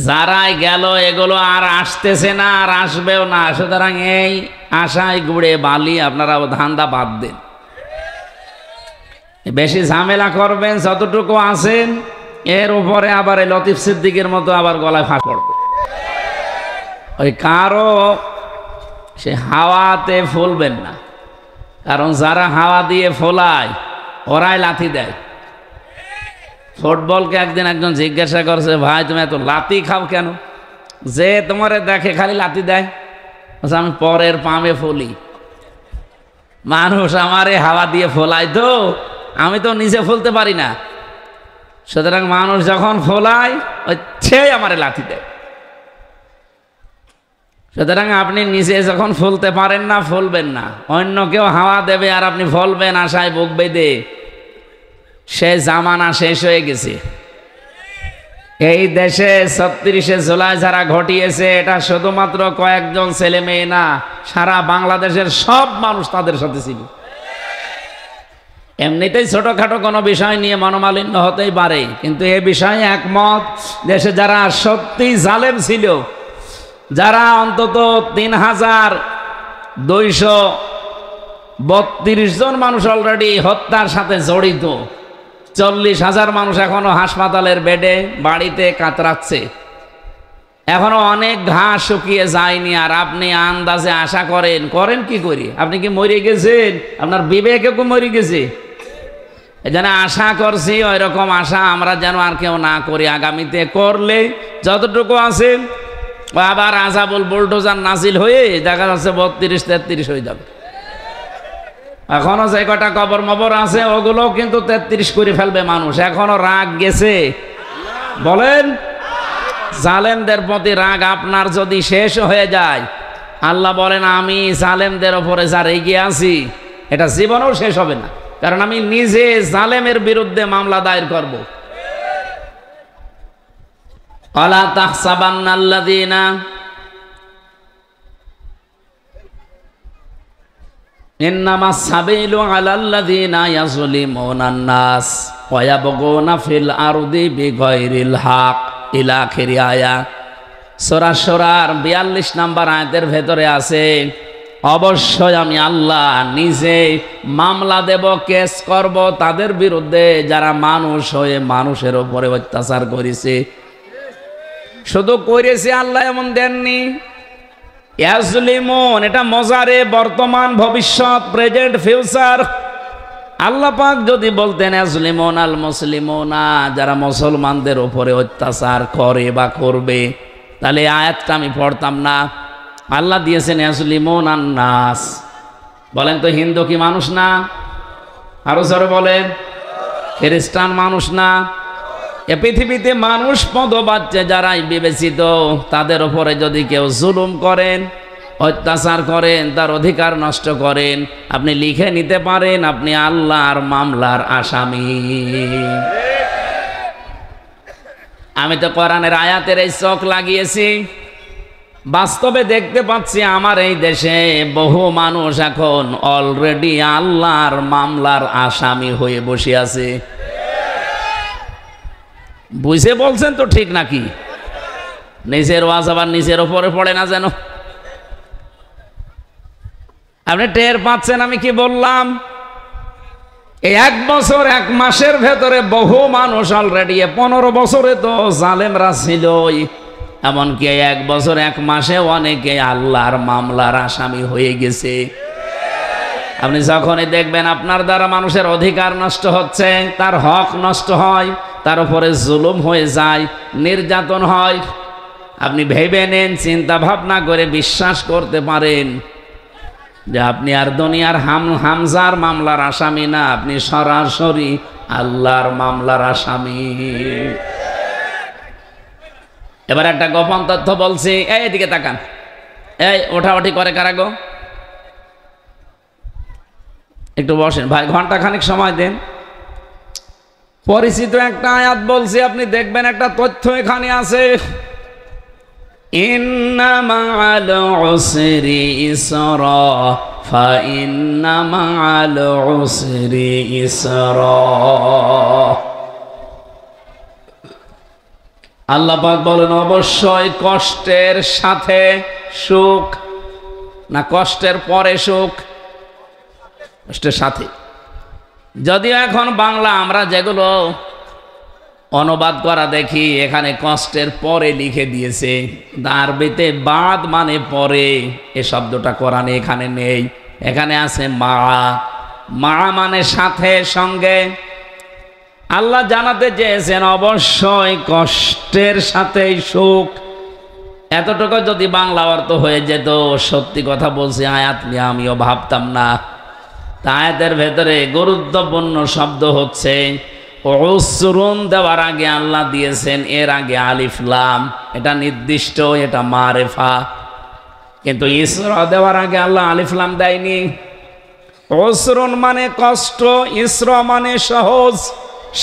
যারাই গেল এগুলো আর আসতেছে না, আর আসবেও না। সুতরাং এই আশায় গুড়ে বালি আপনারা ধান্দা বাদ দেন। বেশি ঝামেলা করবেন যতটুকু আছেন, এর উপরে আবার এই লতিফ সিদ্দিকের মতো আবার গলায় ফাঁস পড়বে। ওই কারো সে হাওয়াতে ফুলবেন না, কারণ যারা হাওয়া দিয়ে ফোলায় ওরাই লাথি দেয়। ফুটবলকে একদিন একজন জিজ্ঞাসা করছে, ভাই তুমি এত লাথি খাও কেন? যে তোমারে দেখে খালি লাথি দেয়। আমি পরের পামে ফলি, মানুষ আমারে হাওয়া দিয়ে ফোলায়, তো আমি তো নিজে ফুলতে পারি না। সুতরাং মানুষ যখন ফোলায় ওই সেই আমারে লাথি দেয়। সুতরাং আপনি নিজে যখন ফুলতে পারেন না, ফুলবেন না। অন্য কেউ হাওয়া দেবে আর আপনি ফলবেন আশায় বুক বেঁধে, সে জামানা শেষ হয়ে গেছে। এই দেশে ৩৬শে জুলাই যারা ঘটিয়েছে, এটা শুধুমাত্র কয়েকজন ছেলে মেয়ে না, সারা বাংলাদেশের সব মানুষ তাদের সাথে ছিল। এমনিতেই ছোটখাটো কোনো বিষয় নিয়ে মনোমালিন্য হতেই পারে, কিন্তু এ বিষয়ে একমত দেশে যারা সত্যি জালেম ছিল, যারা অন্তত ৩,২৩২ জন মানুষ অলরেডি হত্যার সাথে জড়িত, ৪০,০০০ মানুষ এখনো হাসপাতালের বেডে বাড়িতে কাতরাচ্ছে, এখনো অনেক ঘাস শুকিয়ে যায়নি। আর আপনি আন্দাজে আশা করেন কি করি? আপনি কি মরে গেছেন? আপনার বিবেকে কি মরে গেছে? যেন আশা করছি ওই রকম আশা আমরা যেন আর কেউ না করি। আগামীতে করলে যতটুকু আছে আবার আজাবুল বুলডোজার নাজিল হয়ে দেখা যাচ্ছে ৩২-৩৩ হয়ে যাবে। এখনো যে কটা কবর মবর আছে ওগুলো কিন্তু ৩৩ করে ফেলবে মানুষ। এখনো রাগ গেছে? বলেন, জালেমদের প্রতি রাগ আপনার যদি শেষ হয়ে যায়, আল্লাহ বলেন আমি জালেমদের ওপরে যা রেগে আছি এটা জীবনেও শেষ হবে না, কারণ আমি নিজে জালেমের বিরুদ্ধে মামলা দায়ের করব। আলা তাহসাবান্নাল্লাযীনা ইন্নামাস সাবিলু আলাল্লাযীনা ইয়াযলিমুনান নাস ওয়া ইয়াবগুনা ফিল আরদি বিগাইরিল হক ইলা আখিরি আয়াত। সূরা শুরার ৪২ নম্বর আয়াতের ভেতরে আছে, অবশ্যই আমি আল্লাহ নিজে মামলা দেব, কেস করব তাদের বিরুদ্ধে যারা মানুষ হয়ে মানুষের উপরে অত্যাচার করেছে। শুধু করেছে আল্লাহ এমন দেননি, ইয়াজলিমুন এটা মজারে বর্তমান ভবিষ্যৎ, প্রেজেন্ট ফিউচার। আল্লাহ পাক যদি বলতেন ইয়াজলিমুন আল মুসলিমুনা, যারা মুসলমানদের উপরে অত্যাচার করে বা করবে, তাহলে আয়াতটা আমি পড়তাম না। আল্লাহ দিয়েছেন ইয়াজলিমুন আন নাস। বলেন তো হিন্দু কি মানুষ না? আরো জোরে বলেন, খ্রিস্টান মানুষ না? এ পৃথিবীতে মানুষ পদবাচ্চে যারাই বিবেচিত, তাদের উপরে যদি কেউ জুলুম করেন, অত্যাচার করেন, তার অধিকার নষ্ট করেন, আপনি লিখে নিতে পারেন আপনি আল্লাহর মামলার আসামি। আমি তো কোরআনের আয়াতের এই চোখ লাগিয়েছি, বাস্তবে দেখতে পাচ্ছি আমার এই দেশে বহু মানুষ এখন অলরেডি আল্লাহর মামলার আসামি হয়ে বসে আছে। বুঝে বলছেন তো ঠিক নাকি? নিজের ওয়াজ আবার নিজের ওপরে পড়ে না যেন। আপনি টের পাচ্ছেন আমি কি বললাম? এই ১ বছর ১ মাসের ভেতরে বহু মানুষ অলরেডি, ১৫ বছরে তো জালেমরা ছিলই, এমনকি ১ বছর ১ মাসে অনেকে আল্লাহর মামলার আসামি হয়ে গেছে। আপনি যখনই দেখবেন আপনার দ্বারা মানুষের অধিকার নষ্ট হচ্ছে, তার হক নষ্ট হয়, তার উপরে জুলুম হয়ে যায়, নির্যাতন হয়, আপনি ভেবে নেন, চিন্তা ভাবনা করে বিশ্বাস করতে পারেন যে আপনি আর দুনিয়ার হামজার মামলার আসামি না, আপনি সরাসরি আল্লাহর মামলার আসামি। এবার একটা গোপন তথ্য বলছি, এদিকে তাকান। এই ওঠাওঠি করে কারা গো? একটু বসেন ভাই, ঘন্টা খানিক সময় দেন। পরিচিত একটা আয়াত বলছি, আপনি দেখবেন একটা তথ্য এখানে আছে, ইন্না মাআল উসরি ইসরা ফাইন্না মাআল উসরি ইসরা। আল্লাহ পাক বলেন অবশ্যই কষ্টের সাথে সুখ, না কষ্টের পরে সুখ? কষ্টের সাথে। যদিও এখন বাংলা আমরা যেগুলো অনুবাদ করা দেখি এখানে কষ্টের পরে লিখে দিয়েছে, আরবিতে বাদ মানে পরে, এ শব্দটা কোরআনে এখানে নেই। এখানে আছে মা, মা মানে সাথে, সঙ্গে। আল্লাহ জানাতে চেয়েছেন অবশ্যই কষ্টের সাথেই সুখ। এতটুকু যদি বাংলা অর্থ হয়ে যেত, সত্যি কথা বলছি, আয়াত নিয়ে আমিও ভাবতাম না। আয়াতের ভেতরে গুরুত্বপূর্ণ শব্দ হচ্ছে উসরুন, দেওয়ার আগে আল্লাহ দিয়েছেন এর আগে আলিফ লাম, এটা নির্দিষ্ট, এটা মারেফা। কিন্তু ইসরা দেওয়ার আগে আল্লাহ আলিফ লাম দেয়নি। উসরুন মানে কষ্ট, ইসরা মানে সহজ,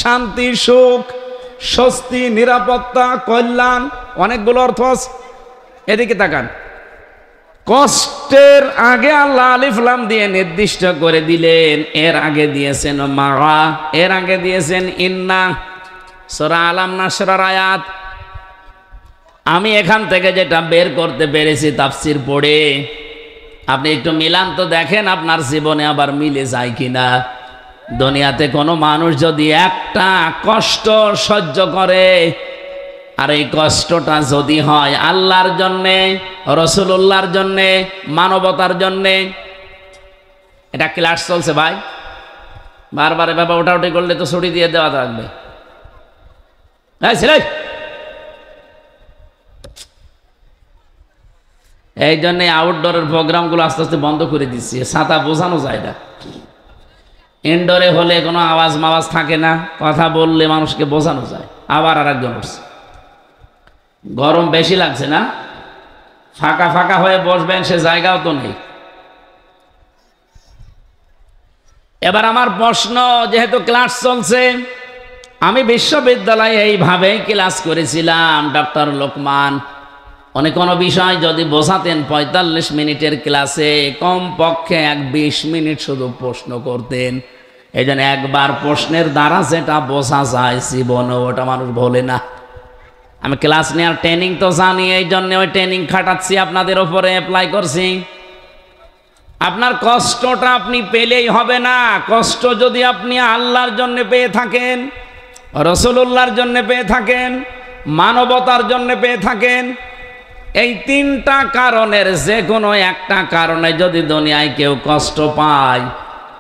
শান্তি, সুখ, স্বস্তি, নিরাপত্তা, কল্যাণ, অনেকগুলো অর্থ আছে। এদিকে তাকান, কষ্টের আগে আল্লাহ আলিফ লাম দিয়ে নির্দিষ্ট করে দিলেন, এর আগে দিয়েছেন মারা, এর আগে দিয়েছেন ইন্না। সূরা আলাম নাসরার আয়াত। আমি এখান থেকে যেটা বের করতে পেরেছি তাফসীর পড়ে, আপনি একটু মিলান তো দেখেন আপনার জীবনে আবার মিলে যায় কিনা। দুনিয়াতে কোনো মানুষ যদি একটা কষ্ট সহ্য করে, আর এই কষ্টটা যদি হয় আল্লাহর জন্যে, রাসূলুল্লাহর জন্যে, মানবতার জন্যে, এটা ক্লাস চলছে ভাই, বারবার বাবা ওঠাউটি করলে তো ছুটি দিয়ে দেওয়া থাকবে। এই জন্যে আউটডোরের প্রোগ্রামগুলো আস্তে আস্তে বন্ধ করে দিচ্ছি, ছাতা বোঝানো যায় না। ইনডোরে হলে কোনো আওয়াজ মাওয়াজ থাকে না, কথা বললে মানুষকে বোঝানো যায়। আবার আর একজন উঠছে, গরম বেশি লাগছে না, ফাঁকা ফাঁকা হয়ে বসবেন সে জায়গাও তো নেই। এবার আমার প্রশ্ন, যেহেতু ক্লাস চলছে, আমি বিশ্ববিদ্যালয়ে এইভাবেই ক্লাস করেছিলাম। ডক্টর লোকমান উনি কোনো বিষয় যদি বোঝাতেন 45 মিনিটের ক্লাসে কমপক্ষে 20 মিনিট শুধু প্রশ্ন করতেন। এই জন্য একবার প্রশ্নের দ্বারা যেটা বোঝা যায় জীবনে ওটা মানুষ ভোলে না। আমি ক্লাস নেওয়ার ট্রেনিং তো জানি, এই জন্য ওই ট্রেনিং খাটাচ্ছি, আপনাদের ওপরে অ্যাপ্লাই করছি। আপনার কষ্টটা আপনি পেলেই হবে না। কষ্ট যদি আপনি আল্লাহর জন্য পেয়ে থাকেন, রাসূলুল্লাহর জন্য পেয়ে থাকেন, মানবতার জন্য পেয়ে থাকেন, এই তিনটা কারণের যে কোনো একটা কারণে যদি দুনিয়ায় কেউ কষ্ট পায়,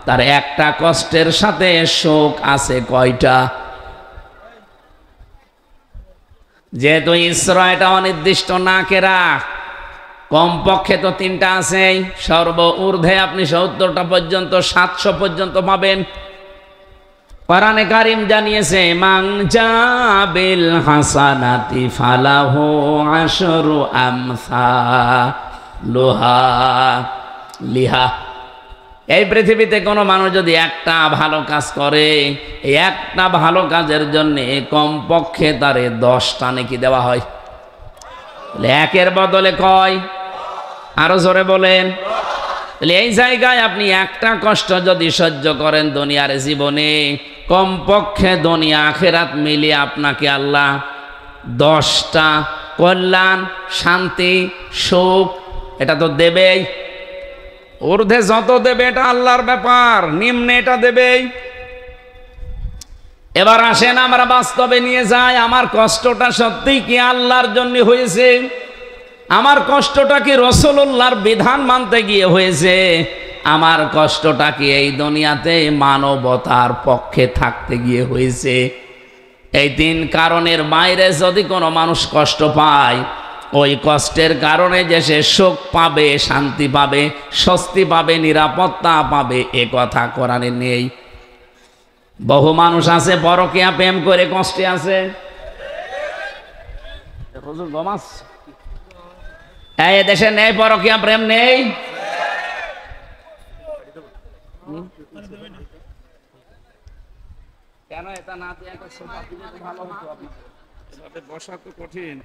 তার একটা কষ্টের সাথে সুখ আছে কয়টা? যেহেতু ইসরা এটা অনির্দিষ্ট না কেরা, কমপক্ষে তো তিনটা আছে। সর্ব ঊর্ধ্বে আপনি 70টা পর্যন্ত, 700 পর্যন্ত পাবেন। কোরআনে কারীম জানিয়েছে মান জাবিল হাসানাতি ফালাহু আশরু আমসালুহা লিহা। এই পৃথিবীতে কোনো মানুষ যদি একটা ভালো কাজ করে, এই একটা ভালো কাজের জন্য কমপক্ষে তারে 10টা নেকি দেওয়া হয়। একের বদলে কয়? আরো জোরে বলেন। এই জায়গায় আপনি একটা কষ্ট যদি সহ্য করেন দুনিয়ার জীবনে, কমপক্ষে দুনিয়া আখিরাত মিলিয়ে আপনাকে আল্লাহ 10টা কল্যাণ, শান্তি, সুখ এটা তো দেবেই। ঊর্ধ্বে যত দেবে এটা আল্লাহর ব্যাপার, নিম্নে এটা দেবেই। এবার আসেন আমরা বাস্তবে নিয়ে যাই। আমার কষ্টটা সত্যিই কি আল্লাহর জন্য হয়েছে? আমার কষ্টটা কি রাসূলুল্লাহর বিধান মানতে গিয়ে হয়েছে? আমার কষ্টটা কি এই দুনিয়াতে মানবতার পক্ষে থাকতে গিয়ে হয়েছে? এই তিন কারণের বাইরে যদি কোনো মানুষ কষ্ট পায়, ওই কষ্টের কারণে যে সে সুখ পাবে, শান্তি পাবে, স্বস্তি পাবে, নিরাপত্তা পাবে, এ কথা কোরআনে নেই। বহু মানুষ আছে পরকীয়া প্রেম করে কষ্টে আছে। এই দেশে নেই পরকীয়া প্রেম নেই? কেন এটা না দিয়ে একটা সোফা দিলে তো ভালো হতো। আপনাদের বসা তো কঠিন।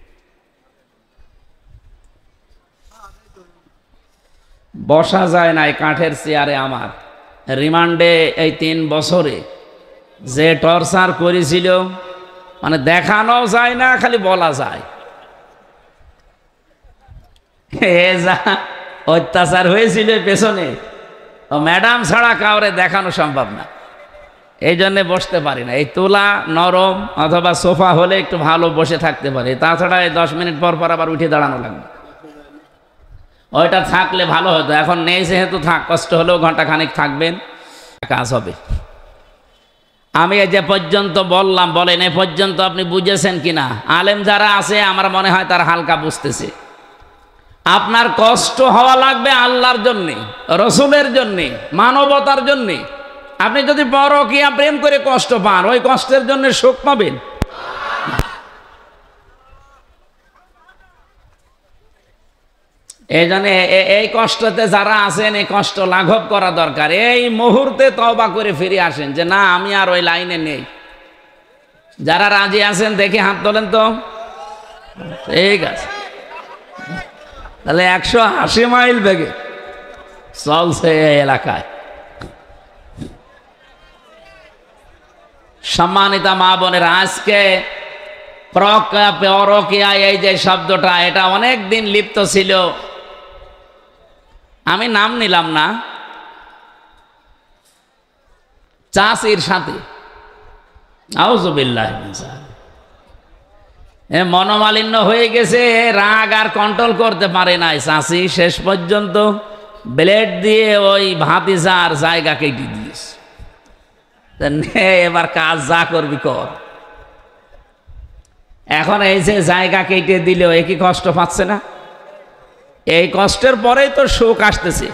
বসা যায় না এই কাঠের চেয়ারে। আমার রিমান্ডে এই 3 বছরে যে টর্চার করেছিল মানে দেখানো যায় না, খালি বলা যায়। এ যা অত্যাচার হয়েছিল পেছনে, ও ম্যাডাম ছাড়া কাউরে দেখানো সম্ভব না, এই জন্যে বসতে পারি না। এই তোলা নরম অথবা সোফা হলে একটু ভালো বসে থাকতে পারে, তাছাড়া এই 10 মিনিট পর পর আবার উঠে দাঁড়ানো লাগবে। ওইটা থাকলে ভালো হতো, এখন নেই যেহেতু থাক, কষ্ট হলেও ঘন্টা খানিক থাকবেন, কাজ হবে। আমি এই যে পর্যন্ত বললাম, বলেন এ পর্যন্ত আপনি বুঝেছেন কিনা? আলেম যারা আছে আমার মনে হয় তারা হালকা বুঝতেছে। আপনার কষ্ট হওয়া লাগবে আল্লাহর জন্যে, রসুলের জন্যে, মানবতার জন্যে। আপনি যদি পরকীয়া প্রেম করে কষ্ট পান, ওই কষ্টের জন্য সুখ পাবেন? এই জন্য এই কষ্টতে যারা আছেন, এই কষ্ট লাঘব করা দরকার। এই মুহূর্তে তওবা করে ফিরে আসেন যে না, আমি আর ওই লাইনে নেই। যারা রাজি আছেন দেখে হাত তোলেন তো। ঠিক আছে, তাহলে 180 মাইল বেগে চলছে এই এলাকায়। সম্মানিতা মা বোনেরা, আজকে পরকীয়া এই যে শব্দটা, এটা অনেক দিন লিপ্ত ছিল। আমি নাম নিলাম না, চাষির সাথে আউযুবিল্লাহ মনোমালিন্য হয়ে গেছে, রাগ আর কন্ট্রোল করতে পারে নাই চাষি, শেষ পর্যন্ত ব্লেড দিয়ে ওই ভাতিজার জায়গা কেটে দিয়েছে। এবার কাজ যা করবি কর। এখন এই যে জায়গা কেটে দিলেও এ কি কষ্ট পাচ্ছে না? এই কষ্টের পরেই তো সুখ আসতেছে।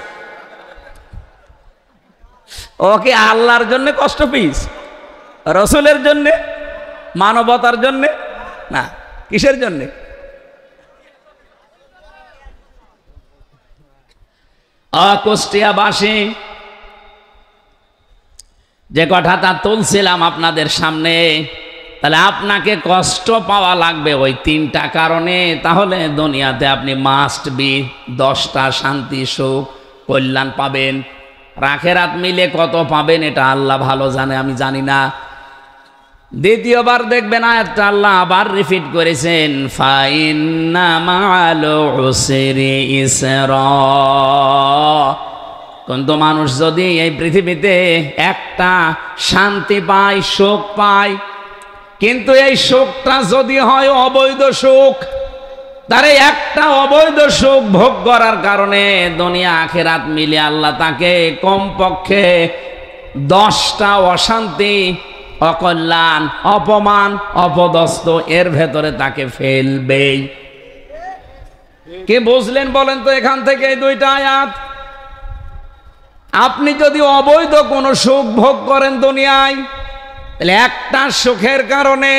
ও কি আল্লাহর জন্য কষ্ট পিস, রসুলের জন্যে, মানবতার জন্যে না, কিসের জন্যে? কুষ্টিয়াবাসী যে কথাটা তুলছিলাম আপনাদের সামনে, তাহলে আপনাকে কষ্ট পাওয়া লাগবে ওই 3টা কারণে, তাহলে দুনিয়াতে আপনি মাস্ট বি 10টা শান্তি, সুখ, কল্যাণ পাবেন। আখিরাত মিলে কত পাবেন এটা আল্লাহ ভালো জানে, আমি জানি না। দ্বিতীয়বার দেখবেন আয়াতটা আল্লাহ আবার রিপিট করেছেন, ফাইন্না মাআল উসরি ইসরা। কিন্তু মানুষ যদি এই পৃথিবীতে একটা শান্তি পায়, সুখ পায়, কিন্তু এই সুখটা যদি হয় অবৈধ সুখ, তারে একটা অবৈধ সুখ ভোগ করার কারণে দুনিয়া আখিরাত মিলে আল্লাহ তাকে কমপক্ষে 10টা অশান্তি, অকল্যাণ, অপমান, অপদস্থ এর ভেতরে তাকে ফেলবেই। কে বুঝলেন বলেন তো এখান থেকে এই 2টা আয়াত? আপনি যদি অবৈধ কোনো সুখ ভোগ করেন দুনিয়ায়, তাহলে একটা সুখের কারণে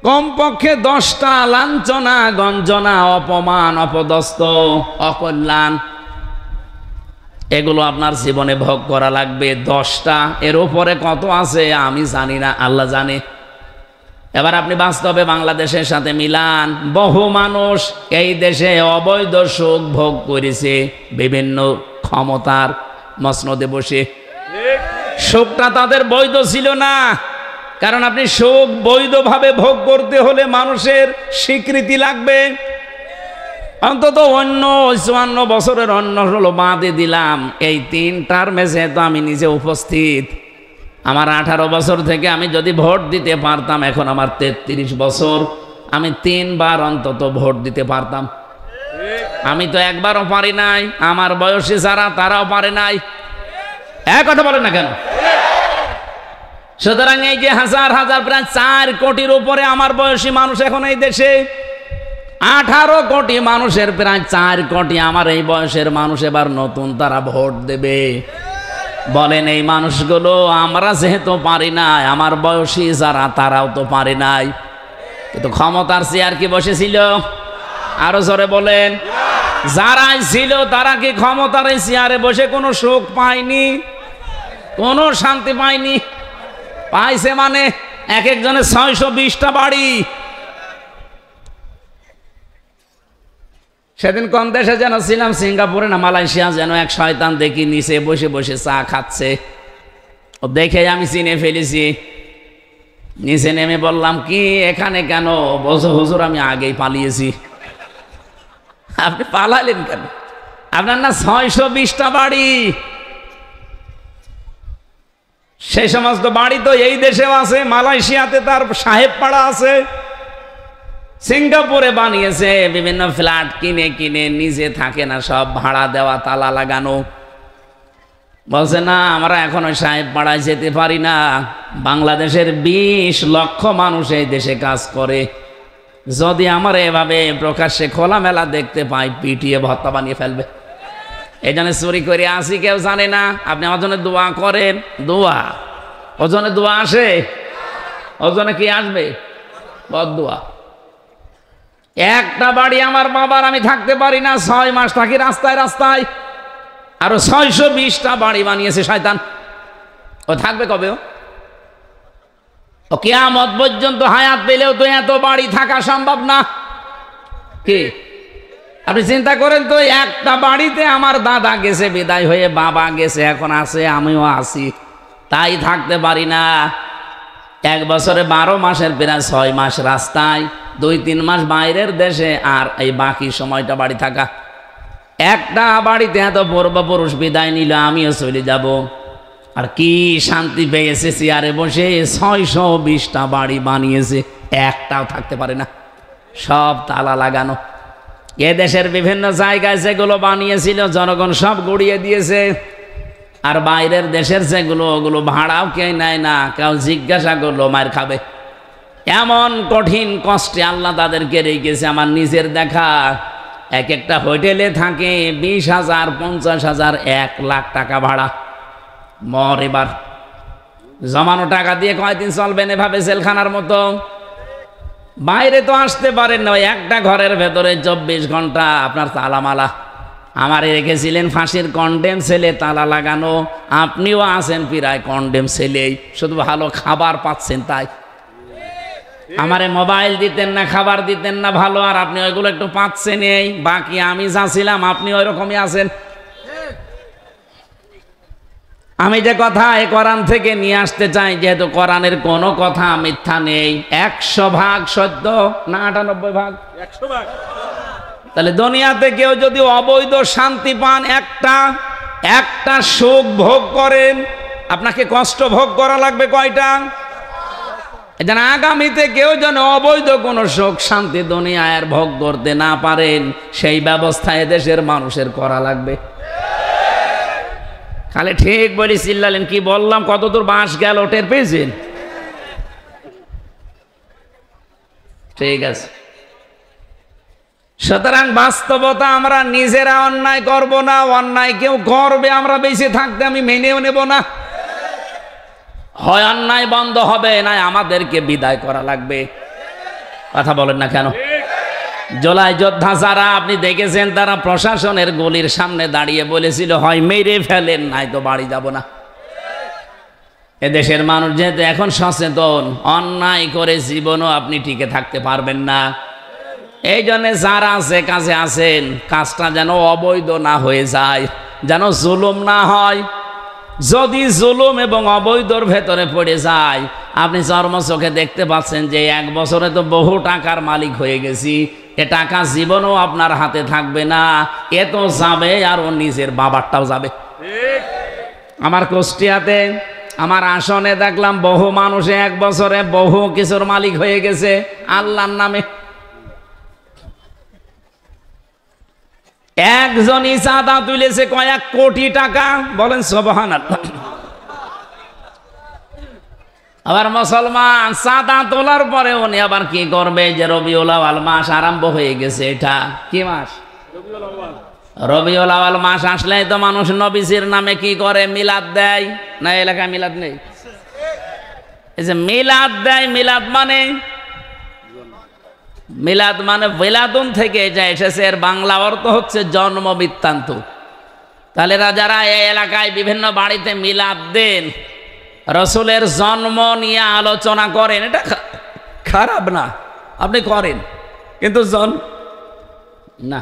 কমপক্ষে 10টা লাঞ্ছনা, গঞ্জনা, অপমান, অপদস্থ, অকল্যাণ, এগুলো আপনার জীবনে ভোগ করা লাগবে 10টা। এর উপরে কত আছে আমি জানি না, আল্লাহ জানে। এবার আপনি বাস্তবে বাংলাদেশের সাথে মিলান, বহু মানুষ এই দেশে অবৈধ সুখ ভোগ করেছে বিভিন্ন ক্ষমতার মসনদে বসে। সুখটা তাদের বৈধ ছিল না, কারণ আপনি সুখ বৈধভাবে ভোগ করতে হলে মানুষের স্বীকৃতি লাগবে। অন্তত অন্য 54 বছরের অন্য হলো বাদে দিলাম, এই 3 টার্মে যেহেতু আমি নিজে উপস্থিত, আমার 18 বছর থেকে আমি যদি ভোট দিতে পারতাম, এখন আমার 33 বছর, আমি 3 বার অন্তত ভোট দিতে পারতাম। আমি তো একবারও পারি নাই, আমার বয়সী যারা তারাও পারে নাই। এক কথা বলেন না কেন? সুতরাং এই যে হাজার হাজার প্রায় 4 কোটির উপরে আমার বয়সী মানুষ এখন এই দেশে, 18 কোটি মানুষের প্রায় 4 কোটি আমার এই বয়সের মানুষ এবার নতুন তারা ভোট দেবে। বলেন এই মানুষগুলো, আমরা যেহেতু পারি নাই, আমার বয়সী যারা তারাও তো পারে নাই, কিন্তু ক্ষমতার চেয়ার কি বসেছিল? আরো জোরে বলেন। যারাই ছিল তারা কি ক্ষমতার এই চেয়ারে বসে কোনো সুখ পায়নি, কোনো শান্তি পায়নি? পাইছে মানে এক একজনের 620টা বাড়ি। সেদিন কোন দেশে যেন ছিলাম, সিঙ্গাপুরে না মালয়েশিয়া, যেন এক শয়তান দেখি নিচে বসে বসে চা খাচ্ছে। ও দেখে আমি চিনে ফেলেছি, নিচে নেমে বললাম, কি এখানে কেন? বলছো, হুজুর আমি আগেই পালিয়েছি। আপনি পালালেন কেন? আপনার না 620টা বাড়ি। সেই সমস্ত বাড়ি তো এই দেশেও আছে, মালয়েশিয়াতে তার সাহেব পাড়া আছে, সিঙ্গাপুরে বানিয়েছে, বিভিন্ন ফ্ল্যাট কিনে কিনে নিজে থাকে না, সব ভাড়া দেওয়া, তালা লাগানো। বলছে না আমরা এখন ওই সাহেব পাড়ায় যেতে পারি না, বাংলাদেশের 20 লক্ষ মানুষ এই দেশে কাজ করে, যদি আমার এভাবে প্রকাশ্যে খোলামেলা দেখতে পাই পিটিয়ে ভর্তা বানিয়ে ফেলবে। এই জন্য চুরি করে আসি, কেউ জানে না। আপনি আমার জন্য দোয়া করেন। দোয়া ওজনে দোয়া আসে? ওজনে কি আসবে? বদদোয়া। একটা বাড়ি আমার বাবার আমি থাকতে পারি না, 6 মাস থাকি রাস্তায় রাস্তায়। আরো 620টা বাড়ি বানিয়েছে শয়তান। ও থাকবে কবে? ও কিয়ামত পর্যন্ত হায়াত পেলেও তো এত বাড়ি থাকা সম্ভব না। কি আপনি চিন্তা করেন তো, একটা বাড়িতে আমার দাদা গেছে বিদায় হয়ে, বাবা গেছে, এখন আছে, আমিও আছি, তাই থাকতে পারি না। 1 বছরে 12 মাসের প্রায় 6 মাস রাস্তায়, 2-3 মাস বাইরের দেশে, আর এই বাকি সময়টা বাড়ি থাকা। একটা বাড়িতে এত পূর্বপুরুষ বিদায় নিল, আমিও চলে যাব। আর কি শান্তি পেয়েছে চেয়ারে বসে। 620টা বাড়ি বানিয়েছে, একটাও থাকতে পারে না, সব তালা লাগানো। এ দেশের বিভিন্ন জায়গায় যেগুলো বানিয়েছিল জনগণ সব গুড়িয়ে দিয়েছে, আর বাইরের দেশের যেগুলো, ওগুলো ভাড়াও কেউ নেয় না, কেউ জিজ্ঞাসা করলো মার খাবে। এমন কঠিন কষ্টে আল্লাহ তাদেরকে রেখেছে। আমার নিজের দেখা, এক একটা হোটেলে থাকে 20,000, 50,000, 1 লাখ টাকা ভাড়া। মর এবার জমানো টাকা দিয়ে কয়দিন চলবেন এভাবে জেলখানার মতো? বাইরে তো আসতে পারেন না, একটা ঘরের ভেতরে 24 ঘন্টা আপনার তালামালা। আমারে রেখেছিলেন ফাঁসির কন্ডেম সেলে, তালা লাগানো। আপনিও আছেন প্রায় কন্ডেম সেলেই, শুধু ভালো খাবার পাচ্ছেন তাই। আমারে মোবাইল দিতেন না, খাবার দিতেন না ভালো, আর আপনি ওইগুলো একটু পাচ্ছেন। এই বাকি আমি যা ছিলাম আপনি ওই রকমই আছেন। আমি যে কথা এই কোরআন থেকে নিয়ে আসতে চাই, যেহেতু কোরআনের কোনো কথা মিথ্যা নেই, 100% সত্য না 98%? 100%। তাহলে দুনিয়াতে কেউ যদি অবৈধ শান্তি পান, একটা সুখ ভোগ করেন, আপনাকে কষ্ট ভোগ করা লাগবে কয়টা? যেন আগামীতে কেউ যেন অবৈধ কোনো সুখ শান্তি দুনিয়ায় ভোগ করতে না পারেন, সেই ব্যবস্থা এদেশের মানুষের করা লাগবে। খালি ঠিক বলি চিল্লালেন, কি বললাম? কতদূর বাঁশ গেল টের পেয়েছেন? ঠিক আছে। সুতরাং বাস্তবতা, আমরা নিজেরা অন্যায় করব না, অন্যায় কেউ করবে আমরা বেঁচে থাকতে আমি মেনেও নেব না। হয় অন্যায় বন্ধ হবে, না আমাদেরকে বিদায় করা লাগবে। কথা বলেন না কেন? জুলাই যোদ্ধা যারা আপনি দেখেছেন, তারা প্রশাসনের গলির সামনে দাঁড়িয়ে বলেছিল, হয় মেরে ফেলেন, নাই তো বাড়ি যাব না। এদেশের মানুষ যেহেতু এখন সচেতন, অন্যায় করে জীবনও আপনি টিকে থাকতে পারবেন না। এই জন্য যারা যে কাজে আছেন, কাজটা যেন অবৈধ না হয়ে যায়, যেন জুলুম না হয়। যদি জুলুম এবং অবৈধর ভেতরে পড়ে যায়, আপনি চর্মচোখে দেখতে পাচ্ছেন যে 1 বছরে তো বহু টাকার মালিক হয়ে গেছি, এ টাকা জীবনও আপনার হাতে থাকবে না, এ তো যাবে, আর ও নিজের বাবারটাও যাবে। আমার কুষ্টিয়াতে আমার আসনে দেখলাম বহু মানুষে 1 বছরে বহু কিছুর মালিক হয়ে গেছে আল্লাহর নামে। একজনই চাঁদা তুলেছে কয়েক কোটি টাকা, বলেন সুবহানাল্লাহ। আবার মুসলমান চাঁদা তোলার পরে উনি আবার কি করবে, যে রবিউল আউয়াল মাস আরম্ভ হয়ে গেছে। এটা কি মাস? রবিউল আউয়াল মাস আসলেই তো মানুষ নবীজির নামে কি করে, মিলাদ দেয় না? এলাকায় মিলাদ নেই? এই যে মিলাদ দেয়, মিলাদ মানে বেলাদুন থেকে যা এসেছে, এর বাংলা অর্থ হচ্ছে জন্ম বৃত্তান্ত। তাহলে যারা এই এলাকায় বিভিন্ন বাড়িতে মিলাদ দেন, রসুলের জন্ম নিয়ে আলোচনা করেন, এটা খারাপ না, আপনি করেন, কিন্তু না।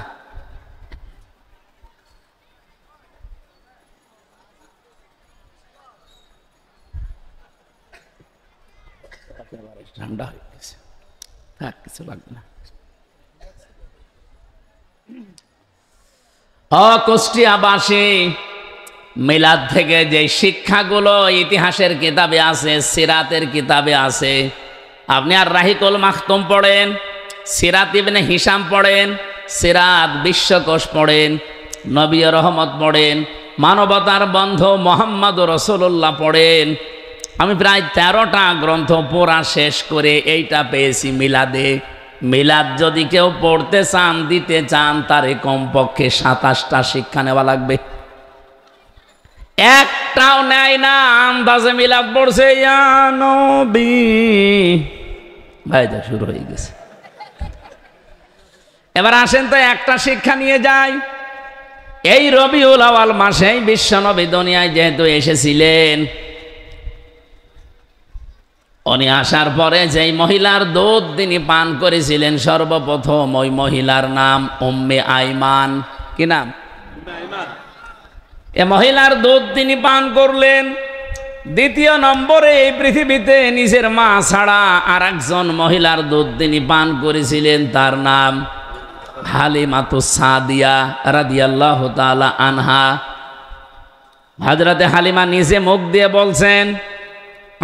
ঠান্ডা হয়ে গেছে, থাক কিছু লাগবে না। কুষ্টিয়াবাসী মিলাদ থেকে যে শিক্ষাগুলো ইতিহাসের কিতাবে আছে, সিরাতের কিতাবে আছে, আপনি আর রাহিকুল মাখতুম পড়েন, সিরাত ইবনে হিশাম পড়েন, সিরাত বিশ্বকোষ পড়েন, নবী রহমত পড়েন, মানবতার বন্ধু মোহাম্মদ রাসূলুল্লাহ পড়েন। আমি প্রায় 13টা গ্রন্থ পড়া শেষ করে এইটা পেয়েছি মিলাদে। মিলাদ যদি কেউ পড়তে চান, দিতে চান, তারে কমপক্ষে 27টা শিক্ষা নেওয়া লাগবে। একটাও নেয় না, আন্দাজে মিলাদ পড়ছে, ইয়া নবী ভাইটা শুরু হয়ে গেছে। এবার আসেন তো একটা শিক্ষা নিয়ে যাই। এই রবিউল আউয়াল মাসেই বিশ্বনবী দুনিয়ায় যেহেতু এসেছিলেন, উনি আসার পরে যেই মহিলার দুধ তিনি পান করেছিলেন, সর্বপ্রথম ওই মহিলার নাম উম্মে আইমান। কি নাম? এ মহিলার দুধ তিনি পান করলেন। দ্বিতীয় নম্বরে এই পৃথিবীতে নিজের মা ছাড়া আর একজন মহিলার দুধ তিনি পান করেছিলেন, তার নাম হালিমাতুস সাদিয়া রাদিয়াল্লাহু তাআলা আনহা। হযরতে হালিমা নিজে মুখ দিয়ে বলছেন,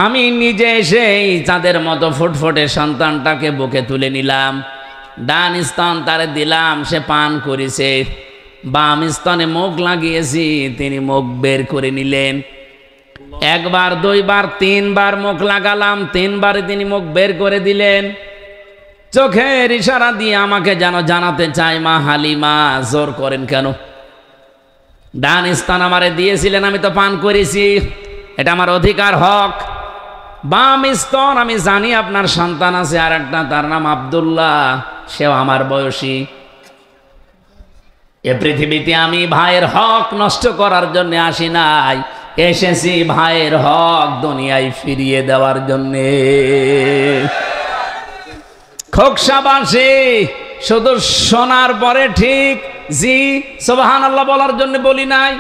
আমি নিজে এসেই চাঁদের মতো ফুটফুটে সন্তানটাকে বুকে তুলে নিলাম, ডান স্তন তারে দিলাম, সে পান করেছে, বাম স্তনে মুখ লাগিয়েছি, তিনি মুখ বের করে নিলেন। একবার, দুইবার, তিনবার মুখ লাগালাম, তিনবারে তিনি মুখ বের করে দিলেন। চোখের ইশারা দিয়ে আমাকে যেন জানাতে চায়, মা হালিমা জোর করেন কেন? ডান স্তন আমারে দিয়েছিলেন, আমি তো পান করেছি, এটা আমার অধিকার, হক। বাম স্তন আমি জানি আপনার সন্তান আছে আর একটা, তার নাম আব্দুল্লাহ, সেও আমার বয়সী। এ পৃথিবীতে আমি ভাইয়ের হক নষ্ট করার জন্য আসি নাই, এসেছি ভাইয়ের হক দুনিয়ায় ফিরিয়ে দেওয়ার জন্যে। খোকসাবাসী শুধু শোনার পরে ঠিক জি সুবহানাল্লাহ বলার জন্য বলি নাই,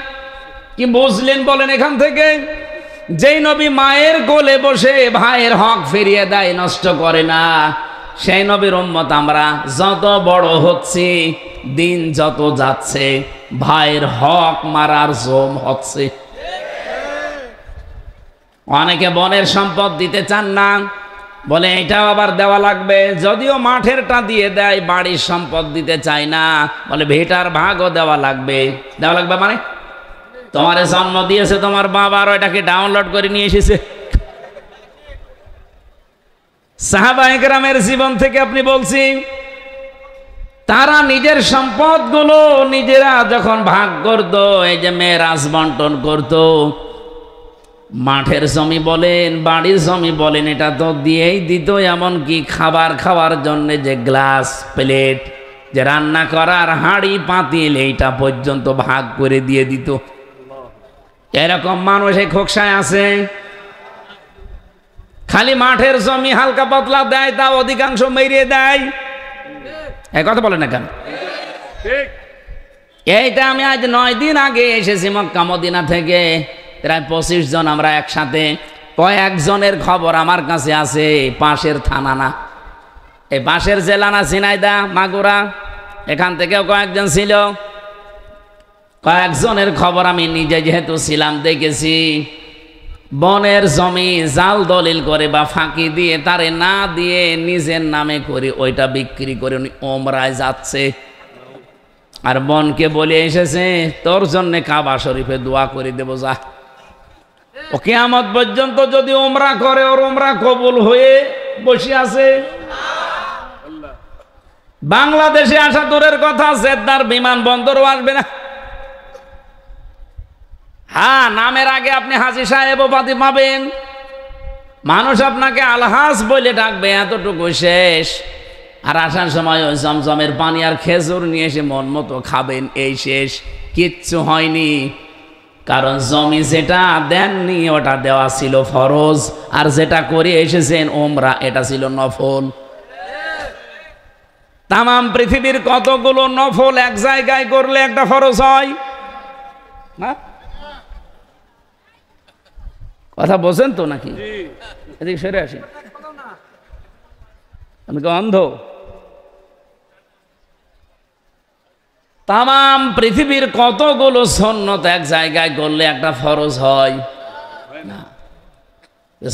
কি বুঝলেন বলেন? এখান থেকে যেই নবী মায়ের কোলে বসে ভাইয়ের হক ফিরিয়ে দেয়, নষ্ট করে না, সেই নবীর উম্মত আমরা। যত বড় হচ্ছে, দিন যত যাচ্ছে, ভাইয়ের হক মারার জম হচ্ছে। অনেকে বনের সম্পদ দিতে চান না, বলে এটাও আবার দেওয়া লাগবে। যদিও মাঠেরটা দিয়ে দেয়, বাড়ির সম্পদ দিতে চায় না, বলে ভিটার ভাগও দেওয়া লাগবে। দেওয়া লাগবে মানে তোমারে জন্ম দিয়েছে তোমার বাবা, আর ওইটাকে ডাউনলোড করে নিয়ে এসেছে। সাহাবায়ে কেরামের জীবন থেকে আপনি বলছি, তারা নিজের সম্পদগুলো নিজেরা যখন ভাগ করত, এই যে মেরাজ বন্টন করত, মাঠের জমি বলেন, বাড়ির জমি বলেন, এটা তো দিয়েই দিত। এমনকি খাবার খাওয়ার জন্য যে গ্লাস, প্লেট, যে রান্না করার হাঁড়ি, পাতিল, এইটা পর্যন্ত ভাগ করে দিয়ে দিত। এরকম মানুষ এই খোকসায় আছে। খালি মাঠের জমি হালকা পাতলা দেয়, তা অধিকাংশ মেরিয়ে দেয়। এই কথা বলে না কেন? এইটা আমি আজ 9 দিন আগে এসেছি মক্কা মদিনা থেকে, প্রায় 25 জন আমরা একসাথে। কয়েকজনের খবর আমার কাছে আছে, পাশের থানা না, এই পাশের জেলা না, ঝিনাইদহ, মাগুরা, এখান থেকেও কয়েকজন ছিল। কয়েকজনের খবর আমি নিজে যেহেতু ছিলাম দেখেছি। বনের জমি জাল দলিল করে বা ফাঁকি দিয়ে, তারে না দিয়ে নিজের নামে করে ওইটা বিক্রি করে উনি ওমরায় যাচ্ছে। আর বনকে বলে এসেছে, তোর জন্য কাবা শরীফে দোয়া করে দেবো, যা। ও কিয়ামত পর্যন্ত যদি ওমরা করে, ওর ওমরা কবুল হয়ে বসে আছে। বাংলাদেশে আসা দূরের কথা, জেদ্দার বিমানবন্দরও আসবে না। হ্যাঁ, নামের আগে আপনি হাজী সাহেব উপাধি পাবেন, মানুষ আপনাকে আলহাজ বলে ডাকবে, এতটুকু শেষ। আর আসার সময় ওই জমজমের পানি আর খেজুর নিয়ে এসে মন মতো খাবেন, এই শেষ। কিচ্ছু হয়নি, কারণ জমি যেটা দেননি ওটা দেওয়া ছিল ফরজ, আর যেটা করে এসেছেন ওমরা, এটা ছিল নফল। তামাম পৃথিবীর কতগুলো নফল এক জায়গায় করলে একটা ফরজ হয় না? কথা বলছেন তো নাকি? এদিকে সরে আসেন। আমি কি অন্ধ? তাম পৃথিবীর কতগুলো সুন্নত এক জায়গায় করলে একটা ফরজ হয় না।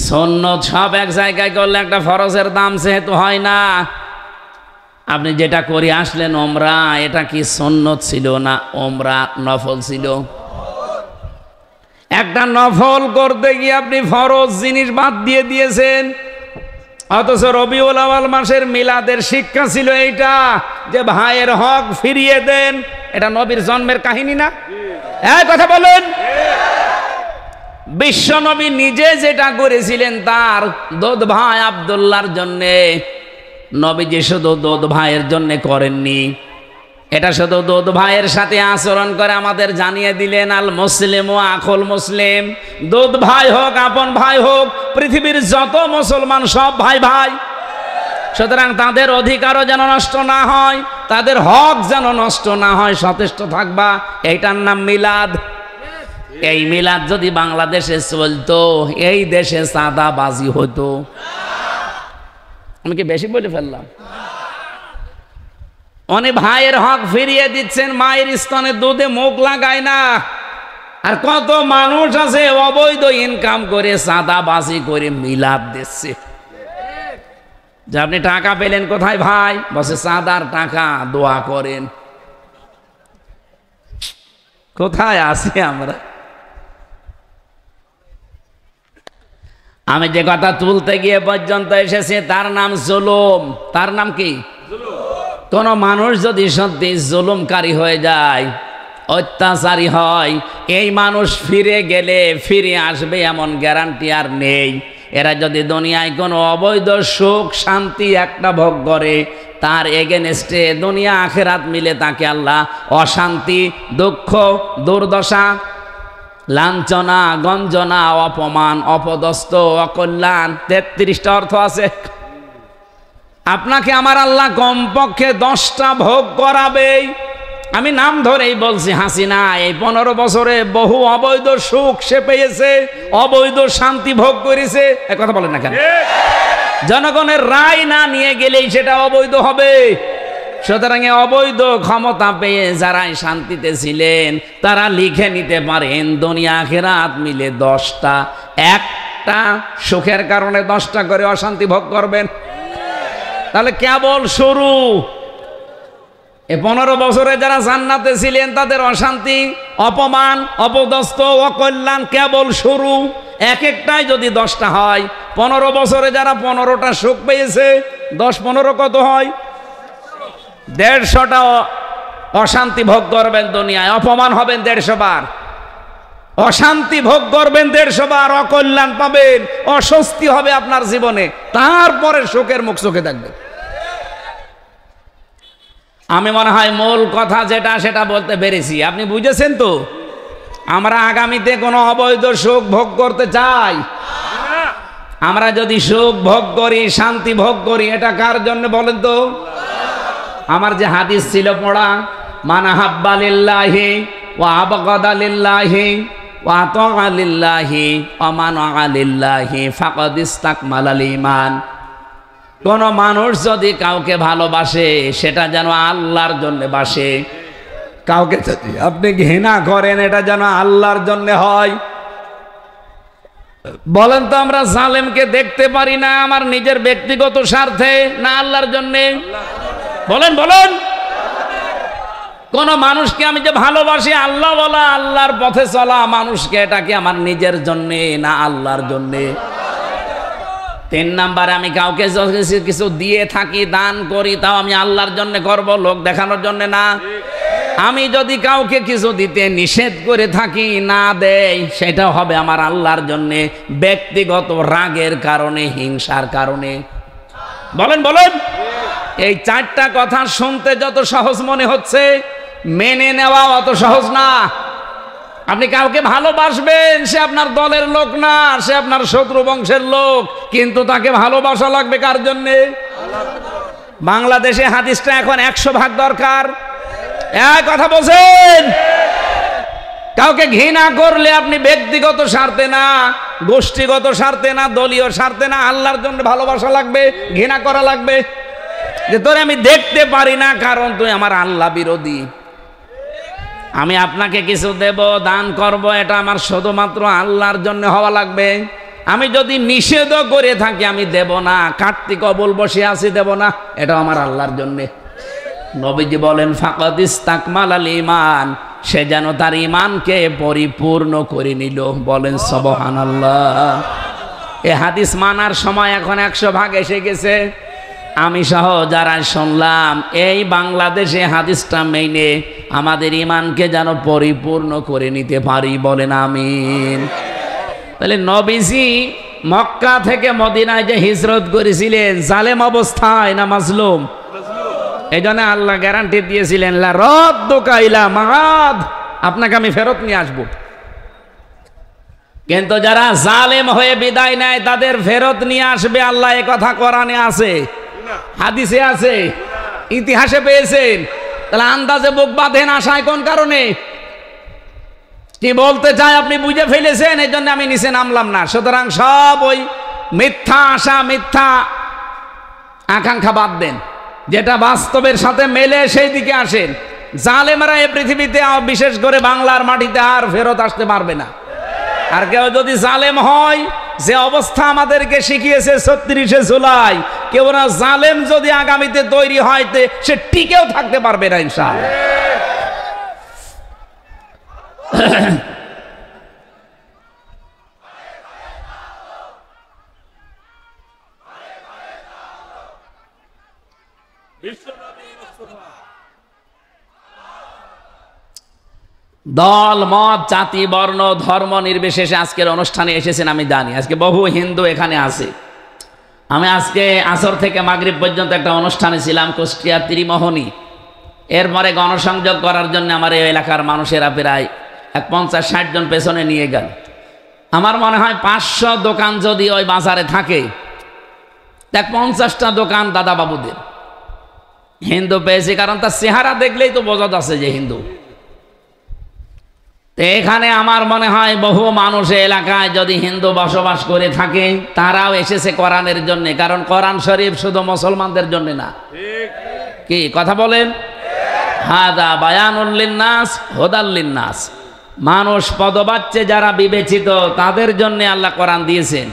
সুন্নত সব এক জায়গায় করলে একটা ফরজের দাম যেহেতু হয় না। আপনি যেটা করে আসলেন ওমরা, এটা কি সুন্নত ছিল না ওমরা নফল ছিল? একটা নফল করতে গিয়ে আপনি ফরজ জিনিস বাদ দিয়ে দিয়েছেন। অথচ রবিউল আউয়াল মাসের মিলাদের শিক্ষা ছিল এইটা যে ভাইয়ের হক ফিরিয়ে দেন। এটা নবীর জন্মের কাহিনী না? হ্যাঁ, কথা বলেন। বিশ্ব নবী নিজে যেটা করেছিলেন তার দোদ ভাই আব্দুল্লাহর জন্যে, নবীজি শুধু দোদ ভাইয়ের জন্য করেননি, এটা শুধু দোদ ভাইয়ের সাথে আচরণ করে আমাদের জানিয়ে দিলেন আল মুসলিম ও আখুল মুসলিম। দোদ ভাই হোক আপন ভাই হোক, পৃথিবীর যত মুসলমান সব ভাই ভাই। সুতরাং তাদের অধিকারও যেন নষ্ট না হয়, তাদের হক যেন নষ্ট না হয়, সচেষ্ট থাকবা। এইটার নাম মিলাদ। এই মিলাদ যদি বাংলাদেশে চলতো, এই দেশে চাঁদাবাজি হতো। আমি কি বেশি বলে ফেললাম? অনেক ভাইয়ের হক ফিরিয়ে দিচ্ছেন, মায়ের স্তনে দুধে মুখ লাগায় না। আর কত মানুষ আছে অবৈধ ইনকাম করে চাঁদাবাজি করে মিলাদ দিচ্ছে। যে আপনি টাকা পেলেন কোথায় ভাই? বসে চাঁদার টাকা, দোয়া করেন। কোথায় আছি আমরা? আমি যে কথা তুলতে গিয়ে পর্যন্ত এসেছি তার নাম জুলুম। তার নাম কি? কোন মানুষ যদি সত্যি জুলুমকারী হয়ে যায়, অত্যাচারী হয়, এই মানুষ ফিরে গেলে ফিরে আসবে এমন গ্যারান্টি আর নেই। এরা যদি দুনিয়ায় কোনো অবৈধ সুখ শান্তি একটা ভোগ করে, তার এগেনস্টে দুনিয়া আখেরাত মিলে তাকে আল্লাহ অশান্তি, দুঃখ, দুর্দশা, লাঞ্ছনা, গঞ্জনা, অপমান, অপদস্থ, অকল্যাণ, 33টা অর্থ আছে। আপনাকে আমার আল্লাহ কমপক্ষে 10টা ভোগ করাবেই। আমি নাম ধরেই বলছি, হাসিনা এই 15 বছরে বহু অবৈধ সুখ সে পেয়েছে, অবৈধ শান্তি ভোগ করেছে। এক কথা বলেন না কেন? জনগণের রায় না নিয়ে গেলেই সেটা অবৈধ হবে। সুতরাং অবৈধ ক্ষমতা পেয়ে যারাই শান্তিতে ছিলেন তারা লিখে নিতে পারেন দুনিয়া আখিরাত মিলে 10টা। একটা সুখের কারণে 10টা করে অশান্তি ভোগ করবেন। তাহলে কেবল শুরু। এই 15 বছরে যারা জান্নাতে ছিলেন তাদের অশান্তি, অপমান, অপদস্থ, অকল্যাণ কেবল শুরু। এক একটাই যদি 10টা হয়, 15 বছরে যারা 15টা সুখ পেয়েছে, 10 15 কত হয়? 150টা অশান্তি ভোগ করবেন দুনিয়ায়, অপমান হবেন 150 বার, অশান্তি ভোগ করবেন 150 বার, অকল্যাণ পাবেন, অস্বস্তি হবে আপনার জীবনে, তারপরে সুখের মুখ চোখে থাকবে। আমি মনে হয় মূল কথা যেটা সেটা বলতে পেরেছি। আপনি বুঝেছেন তো? আমরা আগামীতে কোনো অবৈধ সুখ ভোগ করতে চাই? আমরা যদি সুখ ভোগ করি, শান্তি ভোগ করি, এটা কার জন্য বলেন তো? আমার যে হাদিস ছিল পড়া, মান আহাব্বা লিল্লাহি ওয়া আবগাদা লিল্লাহি ওয়া আতাআ লিল্লাহি ওয়া মানাআ লিল্লাহি ফাকাদ ইসতাকমালাল ঈমান। কোন মানুষ যদি কাউকে ভালোবাসে সেটা যেন আল্লাহর জন্য বাসে। কাউকে যদি আপনি ঘৃণা করেন এটা যেন আল্লাহর জন্য হয়। বলেন তো, আমরা জালেমকে দেখতে পারি না আমার নিজের ব্যক্তিগত স্বার্থে না আল্লাহর জন্যে? বলেন বলেন। কোন মানুষকে আমি যে ভালোবাসি, আল্লাহ বলা, আল্লাহর পথে চলা মানুষকে, এটা কি আমার নিজের জন্যে না আল্লাহর জন্যে? 3 নাম্বারে, আমি কাউকে কিছু দিয়ে থাকি, দান করি, তাও আমি আল্লাহর জন্য করব, লোক দেখানোর জন্য না। আমি যদি কাউকে কিছু দিতে নিষেধ করে থাকি, না দেই, সেটা হবে আমার আল্লাহর জন্য, ব্যক্তিগত রাগের কারণে, হিংসার কারণে। বলেন বলেন। এই 4টা কথা শুনতে যত সহজ মনে হচ্ছে, মেনে নেওয়া অত সহজ না। আপনি কাউকে ভালোবাসবেন, সে আপনার দলের লোক না, সে আপনার শত্রু বংশের লোক, কিন্তু তাকে ভালোবাসা লাগবে কার জন্যে? বাংলাদেশে হাদিসটা এখন 100 ভাগ দরকার। এক কথা বলছেন। কাউকে ঘৃণা করলে আপনি ব্যক্তিগত স্বার্থে না, গোষ্ঠীগত স্বার্থে না, দলীয় স্বার্থে না, আল্লাহর জন্য ভালোবাসা লাগবে, ঘৃণা করা লাগবে। যে তোরে আমি দেখতে পারি না, কারণ তুই আমার আল্লাহ বিরোধী। আমি আপনাকে কিছু দেব, দান করব, এটা আমার শুধুমাত্র আল্লাহর জন্য হওয়া লাগবে। আমি যদি নিষেধও করে থাকি আমি দেব না, কার্তিক কবুল বসে আছি দেব না, এটা আমার আল্লাহর জন্যে। নবীজি বলেন ফাকাদ ইস্তাকমালাল ঈমান, সে যেন তার ঈমানকে পরিপূর্ণ করে নিল। বলেন সুবহানাল্লাহ। এই হাদিস মানার সময় এখন 100 ভাগ এসে গেছে। আমি সহ যারা শুনলাম, এই বাংলাদেশে হাদিসটা মেনে আমাদের ঈমানকে যেন পরিপূর্ণ করে নিতে পারি। বলেন আমিন। তাহলে নবীজি মক্কা থেকে মদিনায় যে হিজরত করেছিলেন, জালেম অবস্থায় না মাজলুম? এই জন্য আল্লাহ গ্যারান্টি দিয়েছিলেন লা রাদ্দুকা ইলা মাআদ, আপনাকে আমি ফেরত নিয়ে আসবো। কিন্তু যারা জালেম হয়ে বিদায় নেয় তাদের ফেরত নিয়ে আসবে আল্লাহ, এ কথা কোরআনে আছে, হাদিসে আছে, ইতিহাসে পেয়েছেন। তাহলে আন্দাজে বুক বাঁধেন আশায় কোন কারণে? কি বলতে চাই আপনি বুঝে ফেলেছেন, এই জন্য আমি নিচে নামলাম না। সুতরাং সব ওই মিথ্যা আশা, মিথ্যা আকাঙ্ক্ষা বাদ দেন, যেটা বাস্তবের সাথে মেলে সেই দিকে আসেন। জালেমরা এই পৃথিবীতে, বিশেষ করে বাংলার মাটিতে আর ফেরত আসতে পারবে না। আর কেউ যদি জালেম হয়, যে অবস্থা আমাদেরকে শিখিয়েছে 36শে জুলাই, কেউ না জালেম যদি আগামীতে তৈরি হয় সে টিকেও থাকতে পারবে না ইনশাআল্লাহ। দল মত জাতি বর্ণ ধর্ম নির্বিশেষে আজকের অনুষ্ঠানে এসেছেন আমি জানি। আজকে বহু হিন্দু এখানে আছে। আমি আজকে আসর থেকে মাগরিব পর্যন্ত একটা অনুষ্ঠানে ছিলাম কুষ্টিয়া ত্রিমোহনী। এরপরে গণসংযোগ করার জন্য আমার এই এলাকার মানুষেরা প্রায় 50-60 জন পেছনে নিয়ে গেল। আমার মনে হয় 500 দোকান যদি ওই বাজারে থাকে, 50টা দোকান দাদা বাবুদের হিন্দু পেয়েছি, কারণ তার চেহারা দেখলেই তো বোঝা যাচ্ছে যে হিন্দু। এখানে আমার মনে হয় বহু মানুষ এলাকায় যদি হিন্দু বসবাস করে থাকে, তারাও এসেছে কোরআনের জন্য, কারণ কোরআন শরীফ শুধু মুসলমানদের জন্য না। কি কথা বলেন? হাদা বায়ানুল লিন্নাস হুদাল লিন্নাস, মানুষ পদবাচ্চে যারা বিবেচিত তাদের জন্য আল্লাহ কোরআন দিয়েছেন।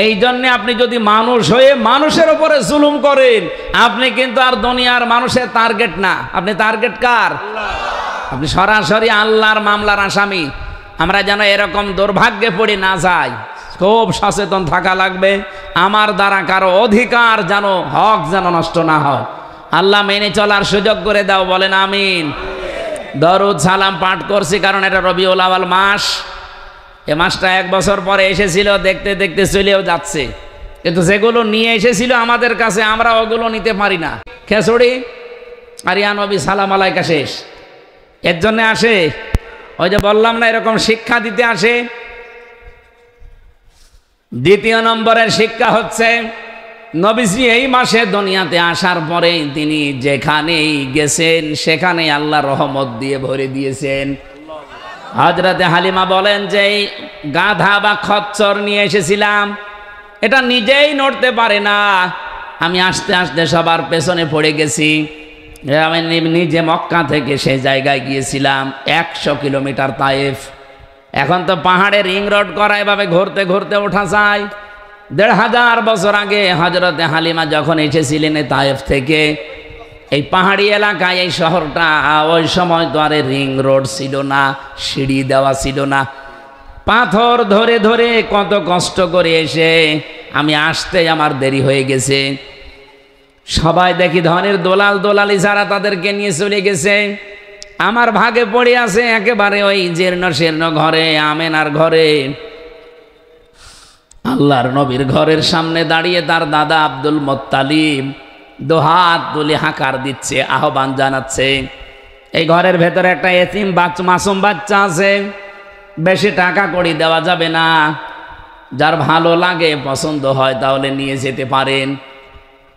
এই জন্য আপনি যদি মানুষ হয়ে মানুষের উপরে জুলুম করেন, আপনি কিন্তু আর দুনিয়ার মানুষের টার্গেট না, আপনি টার্গেট কার? আপনি সরাসরি আল্লাহর মামলার আসামি। আমরা যেন এরকম দুর্ভাগ্যে পড়ে না যাই, খুব সচেতন থাকা লাগবে। আমার দ্বারা কারো অধিকার যেন, হক যেন নষ্ট না হয়। আল্লাহ মেনে চলার সুযোগ করে দাও। বলেন আমিন। দরুদ সালাম পাঠ করছি কারণ এটা রবিউল আউয়াল মাস। এ মাসটা 1 বছর পরে এসেছিল, দেখতে দেখতে চলেও যাচ্ছে। কিন্তু যেগুলো নিয়ে এসেছিল আমাদের কাছে, আমরা ওগুলো নিতে পারি না। খেচড়ি আর ইয়া নবী সালাম আলাইকা শেষ, এর জন্য আসে। ওই যে বললাম না, এরকম শিক্ষা দিতে আসে। দ্বিতীয় নম্বরের শিক্ষা হচ্ছে, নবীজি এই মাসে দুনিয়াতে আসার পরে তিনি যেখানেই গেছেন সেখানে আল্লাহ রহমত দিয়ে ভরে দিয়েছেন। হযরতে হালিমা বলেন যে এই গাধা বা খচ্চর নিয়ে এসেছিলাম, এটা নিজেই নড়তে পারে না, আমি আস্তে আস্তে সবার পেছনে পড়ে গেছি। আমি নিজে মক্কা থেকে সেই জায়গায় গিয়েছিলাম 100 কিলোমিটার তায়েফ। এখন তো পাহাড়ে রিং রোড করা, এভাবে ঘুরতে ঘুরতে ওঠা যায়। 1500 বছর আগে হযরতে হালিমা যখন এসেছিলেন তায়েফ থেকে, এই পাহাড়ি এলাকায় এই শহরটা, ওই সময় তো আর রিং রোড ছিল না, সিঁড়ি দেওয়া ছিল না। পাথর ধরে ধরে কত কষ্ট করে এসে আমি আসতে আমার দেরি হয়ে গেছে। সবাই দেখি ধনের দোলাল দোলালি যারা, তাদেরকে নিয়ে চলে গেছে। আমার ভাগে পড়ে আছে একেবারে ওই জীর্ণ শীর্ণ ঘরে, আমেনার ঘরে। আল্লাহর নবীর ঘরের সামনে দাঁড়িয়ে তার দাদা আব্দুল মুত্তালিব দুহাত তুলে হাঁকার দিচ্ছে, আহ্বান জানাচ্ছে। এই ঘরের ভেতরে একটা এতিম মাসুম বাচ্চা আছে, বেশি টাকা কড়ি দেওয়া যাবে না, যার ভালো লাগে পছন্দ হয় তাহলে নিয়ে যেতে পারেন।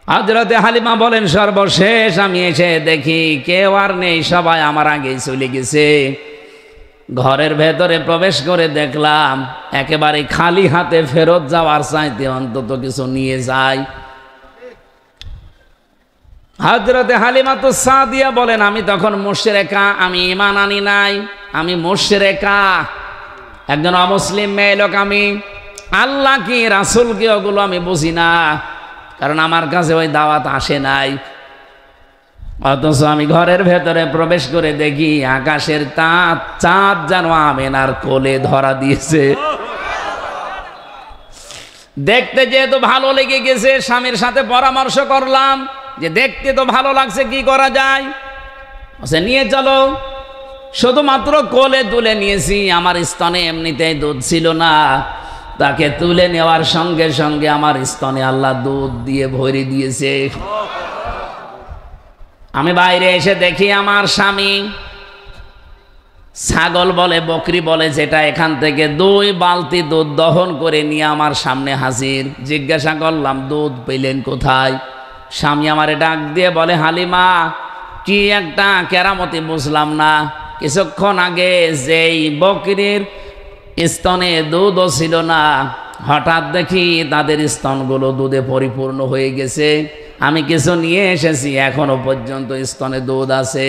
হযরতে হালিমা বলেন, সর্বশেষ আমি এসে দেখি কেউ আর নেই, সবাই আমার আগেই চলে গেছে। ঘরের ভেতরে প্রবেশ করে দেখলাম একেবারে খালি হাতে ফেরত যাওয়ার চাইতে অন্তত কিছু নিয়ে যায়। হযরতে হালিমাতুস সাদিয়া বলেন, আমি তখন মুশরিকা, আমি ঈমান আনি নাই, আমি মুশরিকা, একজন অমুসলিম মেয়ে লোক, আমি আল্লাহ কি রাসূল কি ওগুলো আমি বুঝি না, কারণ আমার কাছে ওই দাওয়াত আসে নাই। অথচ আমি ঘরের ভেতরে প্রবেশ করে দেখি আকাশের চাঁদ যেন আমেনার কোলে ধরা দিয়েছে। দেখতে যেহেতু ভালো লেগে গেছে, স্বামীর সাথে পরামর্শ করলাম যে দেখতে তো ভালো লাগছে, কি করা যায়? নিয়ে চলো। শুধুমাত্র কোলে তুলে নিয়েছি, আমার স্তনে এমনিতেই দুধ ছিল না, তাকে তুলে নেওয়ার সঙ্গে সঙ্গে আমার স্তনে আল্লাহ দুধ দিয়ে ভরে দিয়েছে। আমি বাইরে এসে দেখি আমার স্বামী ছাগল বলে বকরি বলে যেটা, এখান থেকে 2 বালতি দুধ দহন করে নিয়ে আমার সামনে হাজির। জিজ্ঞাসা করলাম, দুধ পেলেন কোথায়? স্বামী আমারে ডাক দিয়ে বলে, হালিমা, কি একটা কেরামতি বুঝলাম না, কিছুক্ষণ আগে যেই বকরির স্তনে দুধও ছিল না, হঠাৎ দেখি তাদের স্তনগুলো দুধে পরিপূর্ণ হয়ে গেছে। আমি কিছু নিয়ে এসেছি, এখনো পর্যন্ত স্তনে দুধ আছে।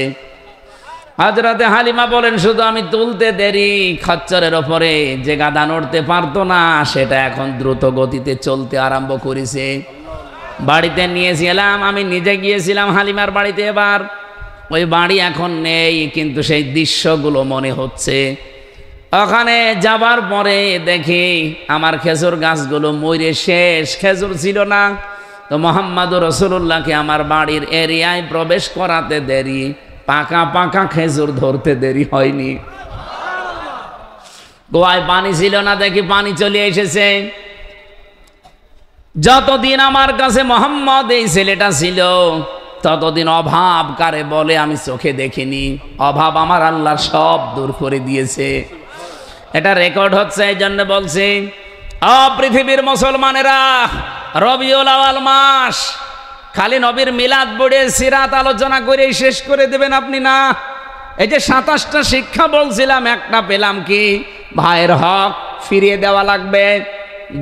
হযরতে হালিমা বলেন, শুধু আমি তুলতে দেরি, খচ্চরের ওপরে যে গাদা নড়তে পারতো না সেটা এখন দ্রুত গতিতে চলতে আরম্ভ করেছে। বাড়িতে নিয়েছিলাম, আমি নিজে গিয়েছিলাম হালিমার বাড়িতে। এবার ওই বাড়ি এখন নেই, কিন্তু সেই দৃশ্যগুলো মনে হচ্ছে। ওখানে যাবার পরে দেখি আমার খেজুর গাছগুলো মরে শেষ, খেজুর ছিল না। তো মুহাম্মদুর রাসূলুল্লাহকে আমার বাড়ির এরিয়ায় প্রবেশ করাতে দেরি, পাকা পাকা খেজুর ধরতে দেরি হয়নি। গোয়ায় পানি ছিল না, দেখি পানি চলে এসেছে। যতদিন আমার কাছে মোহাম্মদ এই ছেলেটা ছিল, ততদিন অভাব কারে বলে আমি চোখে দেখিনি। অভাব আমার আল্লাহ সব দূর করে দিয়েছে। এটা রেকর্ড হচ্ছে, এই জন্য বলছি, পৃথিবীর মুসলমানেরা, রবিউল আউয়াল মাস খালি নবীর মিলাদ পড়ে সিরাত আলোচনা করে শেষ করে দেবেন আপনি না। এই যে 27টা শিক্ষা বলছিলাম, একটা পেলাম কি, ভাইয়ের হক ফিরিয়ে দেওয়া লাগবে।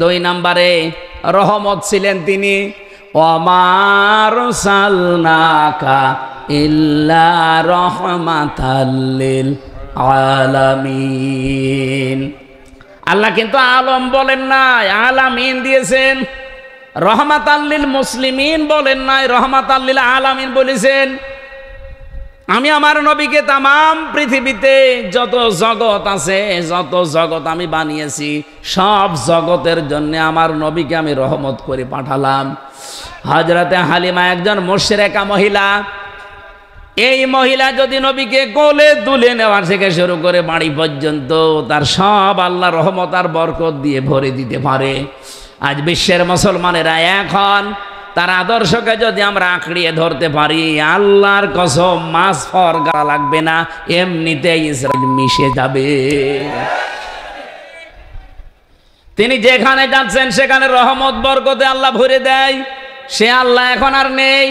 2 নম্বরে রহমত ছিলেন তিনি, ওমা আরসালনাকা ইল্লা রাহমাতাল লিল আলামিন। আল্লাহ কিন্তু আলম বলেন নাই, আলামিন দিয়েছেন। রহমাতাল লিল মুসলিমিন বলেন নাই, রহমাতাল লিল আলামিন বলেছেন। আমি আমার নবীকে তামাম পৃথিবীতে যত জগৎ আছে, যত জগৎ আমি বানিয়েছি, সব জগতের জন্য আমার নবীকে আমি রহমত করে পাঠালাম। হযরতে হালিমা একজন মুশরিকা মহিলা। এই মহিলা যদি নবীকে কোলে তুলে নেওয়া থেকে শুরু করে বাড়ি পর্যন্ত তার সব আল্লাহ রহমত আর বরকত দিয়ে ভরে দিতে পারে। আজ বিশ্বের মুসলমানেরা এখন তার আদর্শকে যদি আমরা আঁকড়িয়ে ধরতে পারি, আল্লাহর কসম মাছ ফর গাড়া লাগবে না, এমনিতেই ইসরায়েল মিশে যাবে। তিনি যেখানে যাচ্ছেন সেখানে রহমত বরকতে আল্লাহ ভরে দেয়। সে আল্লাহ এখন আর নেই,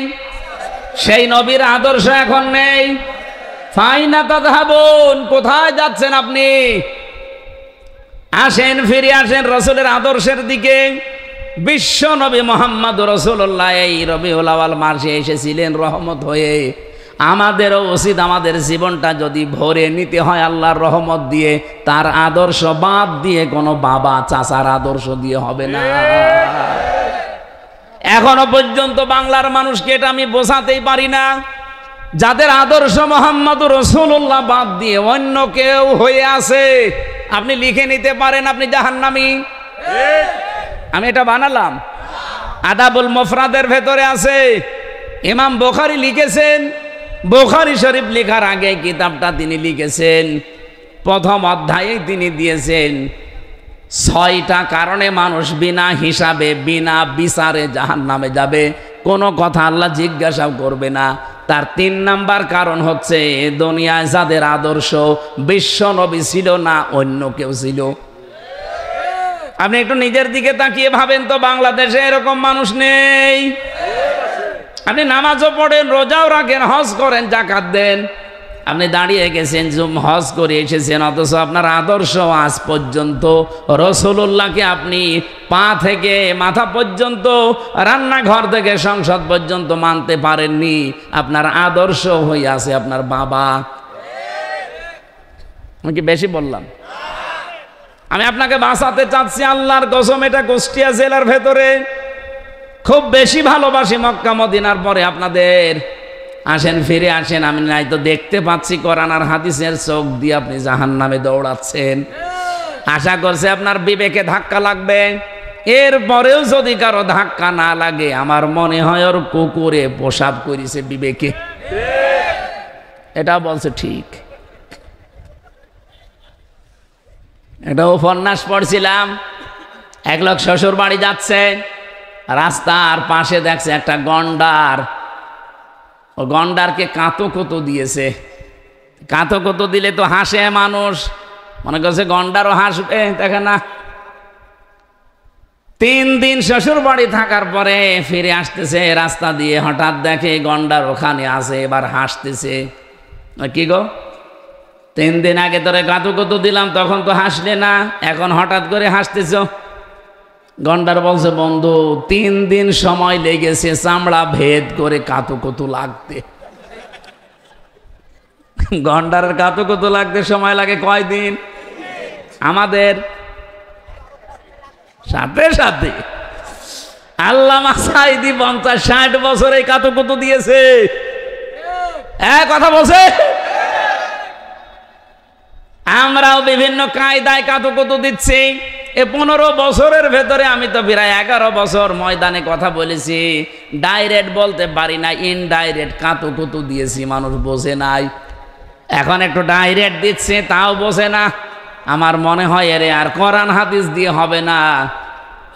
সেই নবীর আদর্শ এখন নেই। ফাইনা তাযহাবুন, কোথায় যাচ্ছেন আপনি? আসেন, ফিরে আসেন রাসূলের আদর্শের দিকে। বিশ্ব নবী মুহাম্মদ রাসূলুল্লাহ এই রবিউল আউয়াল মাসে এসেছিলেন রহমত হয়ে। আমাদেরও উচিত আমাদের জীবনটা যদি ভরে নিতে হয় আল্লাহর রহমত দিয়ে, তার আদর্শ বাদ দিয়ে কোনো বাবা চাচার আদর্শ দিয়ে হবে না। এখনো পর্যন্ত বাংলার মানুষকে এটা আমি বোঝাতেই পারি না, যাদের আদর্শ মুহাম্মদুর রাসূলুল্লাহ বাদ দিয়ে অন্য কেউ হয়ে আছে, আপনি লিখে নিতে পারেন আপনি জাহান্নামী। আমি এটা বানালাম, আদাবুল মুফরাদের ভেতরে আছে। ইমাম বুখারী লিখেছেন, বুখারী শরীফ লেখার আগে কিতাবটা তিনি লিখেছেন, প্রথম অধ্যায়ে তিনি দিয়েছেন 6টা কারণে মানুষ বিনা হিসাবে বিনা বিচারে জাহান্নামে যাবে, কোনো কথা আল্লাহ জিজ্ঞাসাও করবে না। তার 3 নাম্বার কারণ হচ্ছে দুনিয়ায় যাদের আদর্শ বিশ্ব নবী ছিল না, অন্য কেউ ছিল। আপনি একটু নিজের দিকে তাকিয়ে ভাবেন তো, বাংলাদেশে এরকম মানুষ নেই। আপনি নামাজও পড়েন, রোজাও রাখেন, হজ করেন, যাকাত দেন, আপনি দাঁড়িয়ে গেছেন, হজ করে এসেছেন, অথচ আপনার আদর্শ আজ পর্যন্ত রাসূলুল্লাহকে আপনি পা থেকে মাথা পর্যন্ত, রান্নাঘর থেকে সংসদ পর্যন্ত মানতে পারেননি। আপনার আদর্শ হয়ে আছে আপনার বাবা। আমি কি বেশি বললাম? আমি আপনাকে বাঁচাতে চাচ্ছি আল্লাহর কসম। এটা কুষ্টিয়া জেলার ভেতরে খুব বেশি ভালোবাসি মক্কা মদিনার পরে আপনাদের। আসেন, ফিরে আসেন। আমি নাই তো দেখতে পাচ্ছি কোরআন আর হাদিসের চোখ দিয়ে আপনি জাহান্নামে দৌড়াচ্ছেন। আশা করছে আপনার বিবেকে ধাক্কা লাগবে। এরপরেও যদি কারো ধাক্কা না লাগে, আমার মনে হয় ওর কুকুরে প্রসাব করেছে বিবেকে। এটা বলছে ঠিক। একটা উপন্যাস পড়ছিলাম, এক লোক শ্বশুর বাড়ি যাচ্ছে, রাস্তার পাশে দেখছে একটা গন্ডার। ও গন্ডারকে কাঁতো কুতো দিয়েছে। কাঁতো কুতো দিলে তো হাসে মানুষ, মনে করছে গন্ডারও হাসবে, দেখে না। 3 দিন শ্বশুর বাড়ি থাকার পরে ফিরে আসতেছে রাস্তা দিয়ে, হঠাৎ দেখে গন্ডার ওখানে আছে, এবার হাসতেছে। কি গো, 3 দিন আগে তোরে কাঁতো কুতো দিলাম, তখন তো হাসলে না, এখন হঠাৎ করে হাসতেছ? গন্ডার বলছে, বন্ধু 3 দিন সময় লেগেছে চামড়া ভেদ করে কাঁতো কুতো লাগতে। গন্ডারের কাঁতো কুতো লাগতে সময় লাগে কয়দিন? আমাদের সাথে সাথে আল্লামা সাঈদী 50-60 বছরে কাঁতো কুতো দিয়েছে। কথা বলছে। আমরাও বিভিন্ন কায়দায় কাঁতো কুতো দিচ্ছি। 15 বছরের ভেতরে আমি তো প্রায় 11 বছর ময়দানে কথা বলেছি। ডাইরেক্ট বলতে পারি না, ইনডাইরেক্ট কাঁতো কুতো দিয়েছি, মানুষ বোঝে নাই। এখন একটু ডাইরেক্ট দিচ্ছে, তাও বোঝে না। আমার মনে হয় এরে আর কোরআন হাদিস দিয়ে হবে না,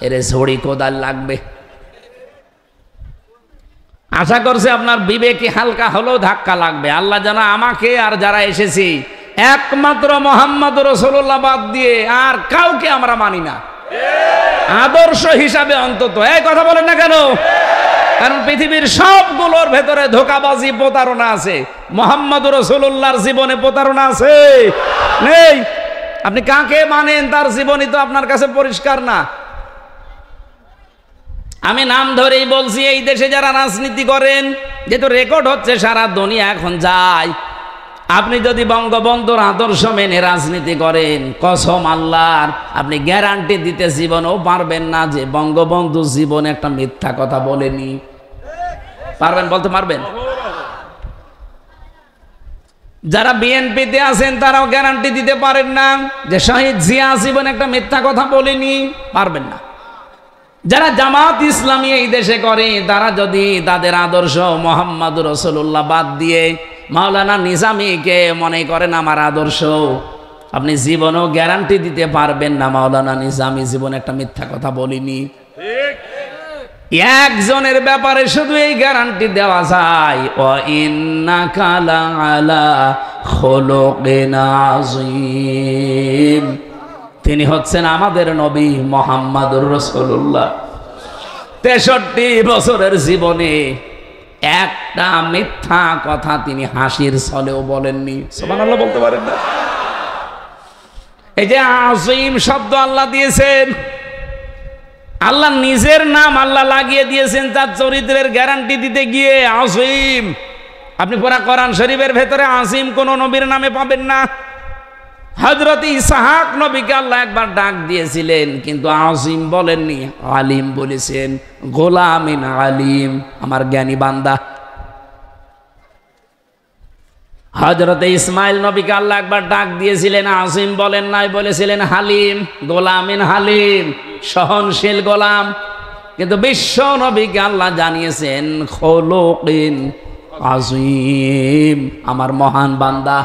এরে ঝড়ি কোদাল লাগবে। আশা করছে আপনার বিবেকে হালকা হলেও ধাক্কা লাগবে। আল্লাহ জানা আমাকে আর যারা এসেছি একমাত্র মুহাম্মদ রাসূলুল্লাহ বাদ দিয়ে আর কাউকে আমরা মানি না, আদর্শ হিসাবে অন্তত। এই কথা বলেন না কেন? কারণ পৃথিবীর সবগুলোর ভেতরে ধোঁকাবাজি, প্রতারণা আছে। মুহাম্মদ রাসূলুল্লাহর জীবনে প্রতারণা আছে? নেই। আপনি কাকে মানেন তার জীবনই তো আপনার কাছে পরিষ্কার না। আমি নাম ধরেই বলছি, এই দেশে যারা রাজনীতি করেন, যেহেতু রেকর্ড হচ্ছে সারা দুনিয়া এখন যায়, আপনি যদি বঙ্গবন্ধুর আদর্শ মেনে রাজনীতি করেন, কসম আল্লাহর, আপনি গ্যারান্টি দিতে জীবনেও পারবেন না যে বঙ্গবন্ধু জীবনে একটা মিথ্যা কথা বলেনি। পারবেন? বলতে পারবেন? যারা বিএনপিতে আছেন তারাও গ্যারান্টি দিতে পারেন না যে শহীদ জিয়া জীবনে একটা মিথ্যা কথা বলেনি। পারবেন না। যারা জামাত ইসলামী এই দেশে করে, তারা যদি তাদের আদর্শ মুহাম্মদ রাসূলুল্লাহ বাদ দিয়ে মাওলানা নিজামীকে মনে করেন আমার আদর্শ, আপনি জীবনেও গ্যারান্টি দিতে পারবেন না মাওলানা নিজামী জীবনে একটা মিথ্যা কথা বলিনি। একজনের ব্যাপারে শুধু এই গ্যারান্টি দেওয়া যায়, ওয়া ইন্নাকা লাআলা খুলুকিন আযীম। তিনি হচ্ছেন আমাদের নবী মুহাম্মদুর রাসূলুল্লাহ। 63 বছরের জীবনে একটা মিথ্যা কথা তিনি হাসির ছলেও বলেননি। সুবহানাল্লাহ বলতে পারেন না? এই যে আযীম শব্দ আল্লাহ দিয়েছেন, আল্লাহ নিজের নাম আল্লাহ লাগিয়ে দিয়েছেন তার চরিত্রের গ্যারান্টি দিতে গিয়ে। আযীম, আপনি পুরা কোরআন শরীফের ভেতরে আযীম কোন নবীর নামে পাবেন না। হযরত ইসহাক নবীকে আল্লাহ একবার ডাক দিয়েছিলেন, কিন্তু আযীম বলেননি, আলিম বলেছেন। গোলামিন আলিম, আমার জ্ঞানী বান্দা। হযরত ইসমাইল নবীকে আল্লাহ একবার ডাক দিয়েছিলেন, আযীম বলেন নাই, বলেছিলেন হালিম। গোলামিন হালিম, সহনশীল গোলাম। কিন্তু বিশ্ব নবীকে আল্লাহ জানিয়েছেন খুলুকিন আযীম, আমার মহান বান্দা।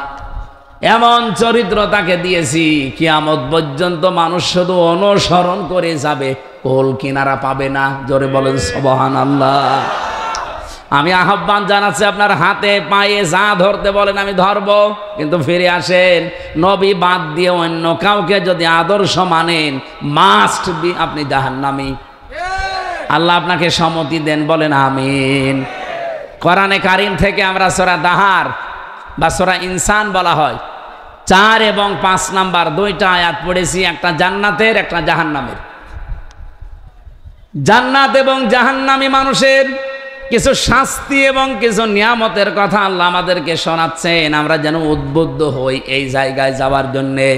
এমন চরিত্র তাকে দিয়েছি, কিয়ামত পর্যন্ত মানুষ শুধু অনুসরণ করে যাবে, কোল কিনারা পাবে না। জোরে বলেন সুবহানাল্লাহ। আমি আহ্বান জানাচ্ছি, আপনার হাতে পায়ে যা ধরতে বলেন আমি ধরবো, কিন্তু ফিরে আসেন। নবী বাদ দিয়ে অন্য কাউকে যদি আদর্শ মানেন, মাস্ট বি আপনি জাহান্নামী। আল্লাহ আপনাকে সম্মতি দেন, বলেন আমিন। কোরআনে কারীম থেকে আমরা সূরা দাহার বা সূরা ইনসান বলা হয়। 4 এবং 5 নাম্বার দুইটা আয়াত পড়েছি, একটা জান্নাতের একটা জাহান্নামের। জান্নাত এবং জাহান্নামী মানুষের কিছু শাস্তি এবং কিছু নিয়ামতের কথা আল্লাহ আমাদেরকে শোনাচ্ছেন, আমরা যেন উদ্বুদ্ধ হই এই জায়গায় যাওয়ার জন্যে।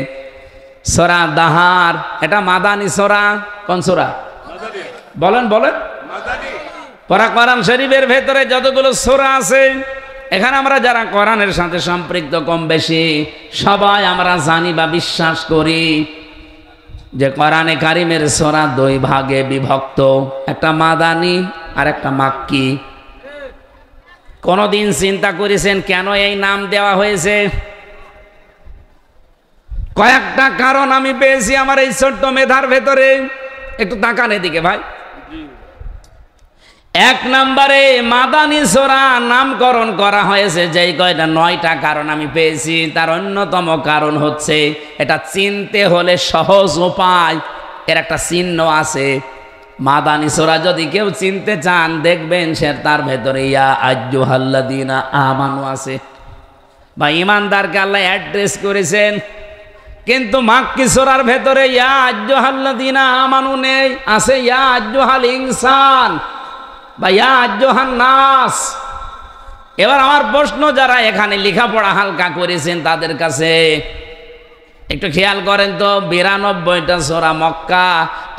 সূরা দাহার, এটা মাদানী সূরা। কোন সূরা? বলেন বলেন। পরা কোরআন শরীফের ভেতরে যতগুলো সূরা আছে, এখানে আমরা যারা কোরআনের সাথে সম্পৃক্ত কম বেশি সবাই আমরা জানি বা বিশ্বাস করি যে কোরআনে কারিমের সূরা 2 ভাগে বিভক্ত, একটা মাদানী আর একটা মাক্কি। কোনদিন চিন্তা করেছেন কেন এই নাম দেওয়া হয়েছে? কয়েকটা কারণ আমি পেয়েছি আমার এই ছোট্ট মেধার ভেতরে। একটু তাকান এদিকে ভাই। 1 নম্বরে মাদানী সূরা নামকরণ করা হয়েছে যেই কয়টা 9টা কারণ আমি পেয়েছি, তার অন্যতম কারণ হচ্ছে এটা চিনতে হলে সহজ উপায়, এর একটা চিহ্ন আছে। মাদানী সূরা যদি কেউ চিনতে চান দেখবেন সে তার ভেতরে ইয়া আইয়ুহাল্লাযীনা আমানু আছে, বা ঈমানদারকে আল্লাহ অ্যাড্রেস করেছেন। কিন্তু মাক্কি সূরার ভেতরে ইয়া আইয়ুহাল্লাযীনা আমানু নেই, আছে ইয়া আইয়ুহাল ইনসান বা ইয়া আইয়ুহান নাস। এবার আমার প্রশ্ন, যারা এখানে লেখাপড়া হালকা করেছেন তাদের কাছে একটু খেয়াল করেন তো, 92টা সূরা মক্কা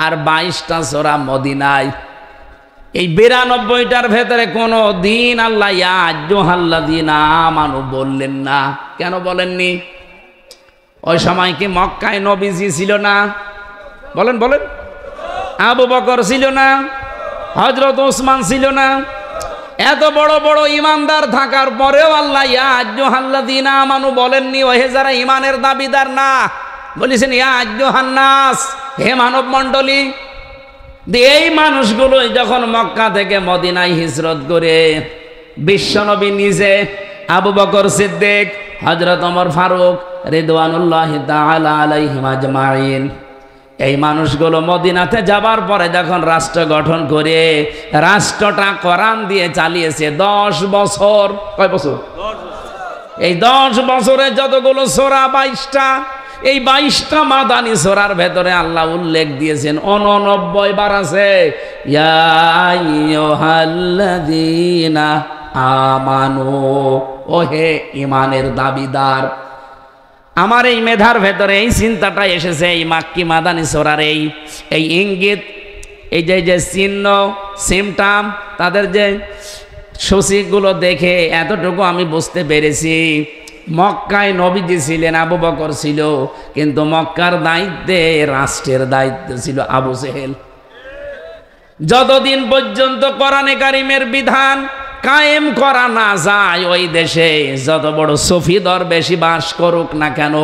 আর 22টা সূরা মদিনায়। এই 92টার ভেতরে কোনো দিন আল্লাহ ইয়া আইয়ুহাল্লাযীনা আমানু বললেন না। কেন বলেননি? ওই সময় কি মক্কায় নবীজি ছিল না? বলেন বলেন। আবু বকর ছিল না? হযরত ওসমান ছিল না? এত বড় বড় ইমানদার থাকার পরেও আল্লাহ ইয়া আইয়ুহাল্লাযীনা আমানু বলেননি। ওহে যারা ইমানের দাবিদার না, বলেছেন ইয়া আইয়ুহান নাস, হে মানব মণ্ডলী। এই মানুষগুলোই যখন মক্কা থেকে মদিনায় হিজরত করে বিশ্বনবী নিজে, আবু বকর সিদ্দিক, হযরত ওমর ফারুক রিদওয়ানুল্লাহি তাআলা আলাইহিম আজমাইন, এই মানুষগুলো মদিনাতে যাবার পরে যখন রাষ্ট্র গঠন করে রাষ্ট্রটা কোরআন দিয়ে চালিয়েছে 10 বছর। কয় বছর? 10 বছর। এই 10 বছরে যতগুলো সূরা 22টা, এই 22টা মাদানী সূরার ভেতরে আল্লাহ উল্লেখ দিয়েছেন 89 বার আছে ইয়া আইয়ুহাল্লাযীনা আমানু, ওহে ঈমানের দাবিদার। আমার এই মেধার ভেতরে এই চিন্তাটা এসেছে এই মাক্কি মাদানী সূরার এই ইঙ্গিত, এই যে চিহ্ন সিমটাম, তাদের যে সূচিগুলো দেখে এতটুকু আমি বুঝতে পেরেছি, মক্কায় নবীজি ছিলেন, আবু বকর ছিল, কিন্তু মক্কার দায়িত্বে, রাষ্ট্রের দায়িত্ব ছিল আবু জেহেল। যতদিন পর্যন্ত কোরআনে কারিমের বিধান কায়েম করা না যায়, ওই দেশে যত বড় সুফি দরবেশি বাস করুক না কেন,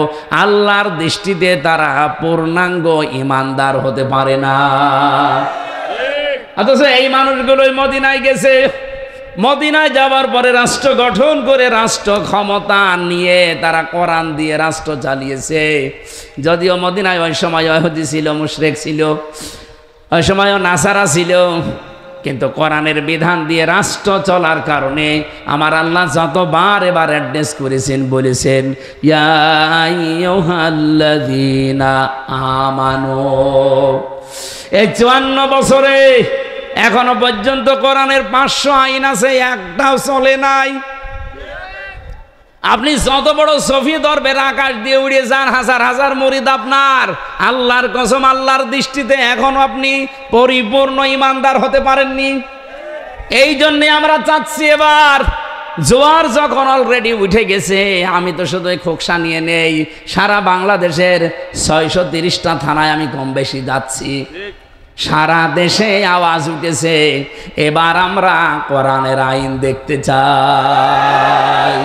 আল্লাহর দৃষ্টিতে তারা পূর্ণাঙ্গ ইমানদার হতে পারে না। অথচ এই মানুষগুলোই মদিনায় গেছে, মদিনায় যাবার পরে রাষ্ট্র গঠন করে রাষ্ট্র ক্ষমতা নিয়ে তারা কোরআন দিয়ে রাষ্ট্র চালিয়েছে। যদিও মদিনায় ওই সময় ইহুদি ছিল, মুশরিক ছিল, ওই সময়ও নাসারা ছিল, কিন্তু কোরআনের বিধান দিয়ে রাষ্ট্র চলার কারণে আমার আল্লাহ যতবার এবার অ্যাড্রেস করেছেন, বলেছেন ইয়া আইয়ুহাল্লাযীনা আমানু। এই 54 বছরে এখনো পর্যন্ত কোরআনের 500 আইন আছে, একটাও চলে নাই। আপনি যত বড় সফি দরবের আকাশ দিয়ে উড়ে যান, হাজার হাজার মুরিদ আপনার, আল্লাহর কসম আল্লাহর দৃষ্টিতে এখনো আপনি পরিপূর্ণ ইমানদার হতে পারেননি। এই জন্য আমরা চাচ্ছি এবার জোয়ার যখন অলরেডি উঠে গেছে, আমি তো শুধু খোকসা নিয়ে নেই, সারা বাংলাদেশের 630টা থানায় আমি কম বেশি যাচ্ছি, সারা দেশে আওয়াজ উঠেছে এবার আমরা কোরআনের আইন দেখতে চাই।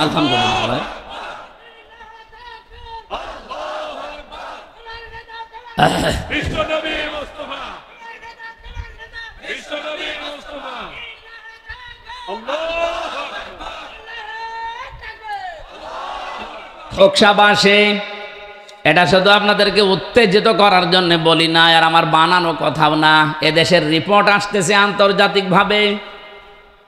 আলহামদুলিল্লাহ। বিশ্বনবী খোকসা বাসে, এটা শুধু আপনাদেরকে উত্তেজিত করার জন্য বলি না, আর আমার বানানো কথাও না। এদেশের রিপোর্ট আসতেছে আন্তর্জাতিকভাবে।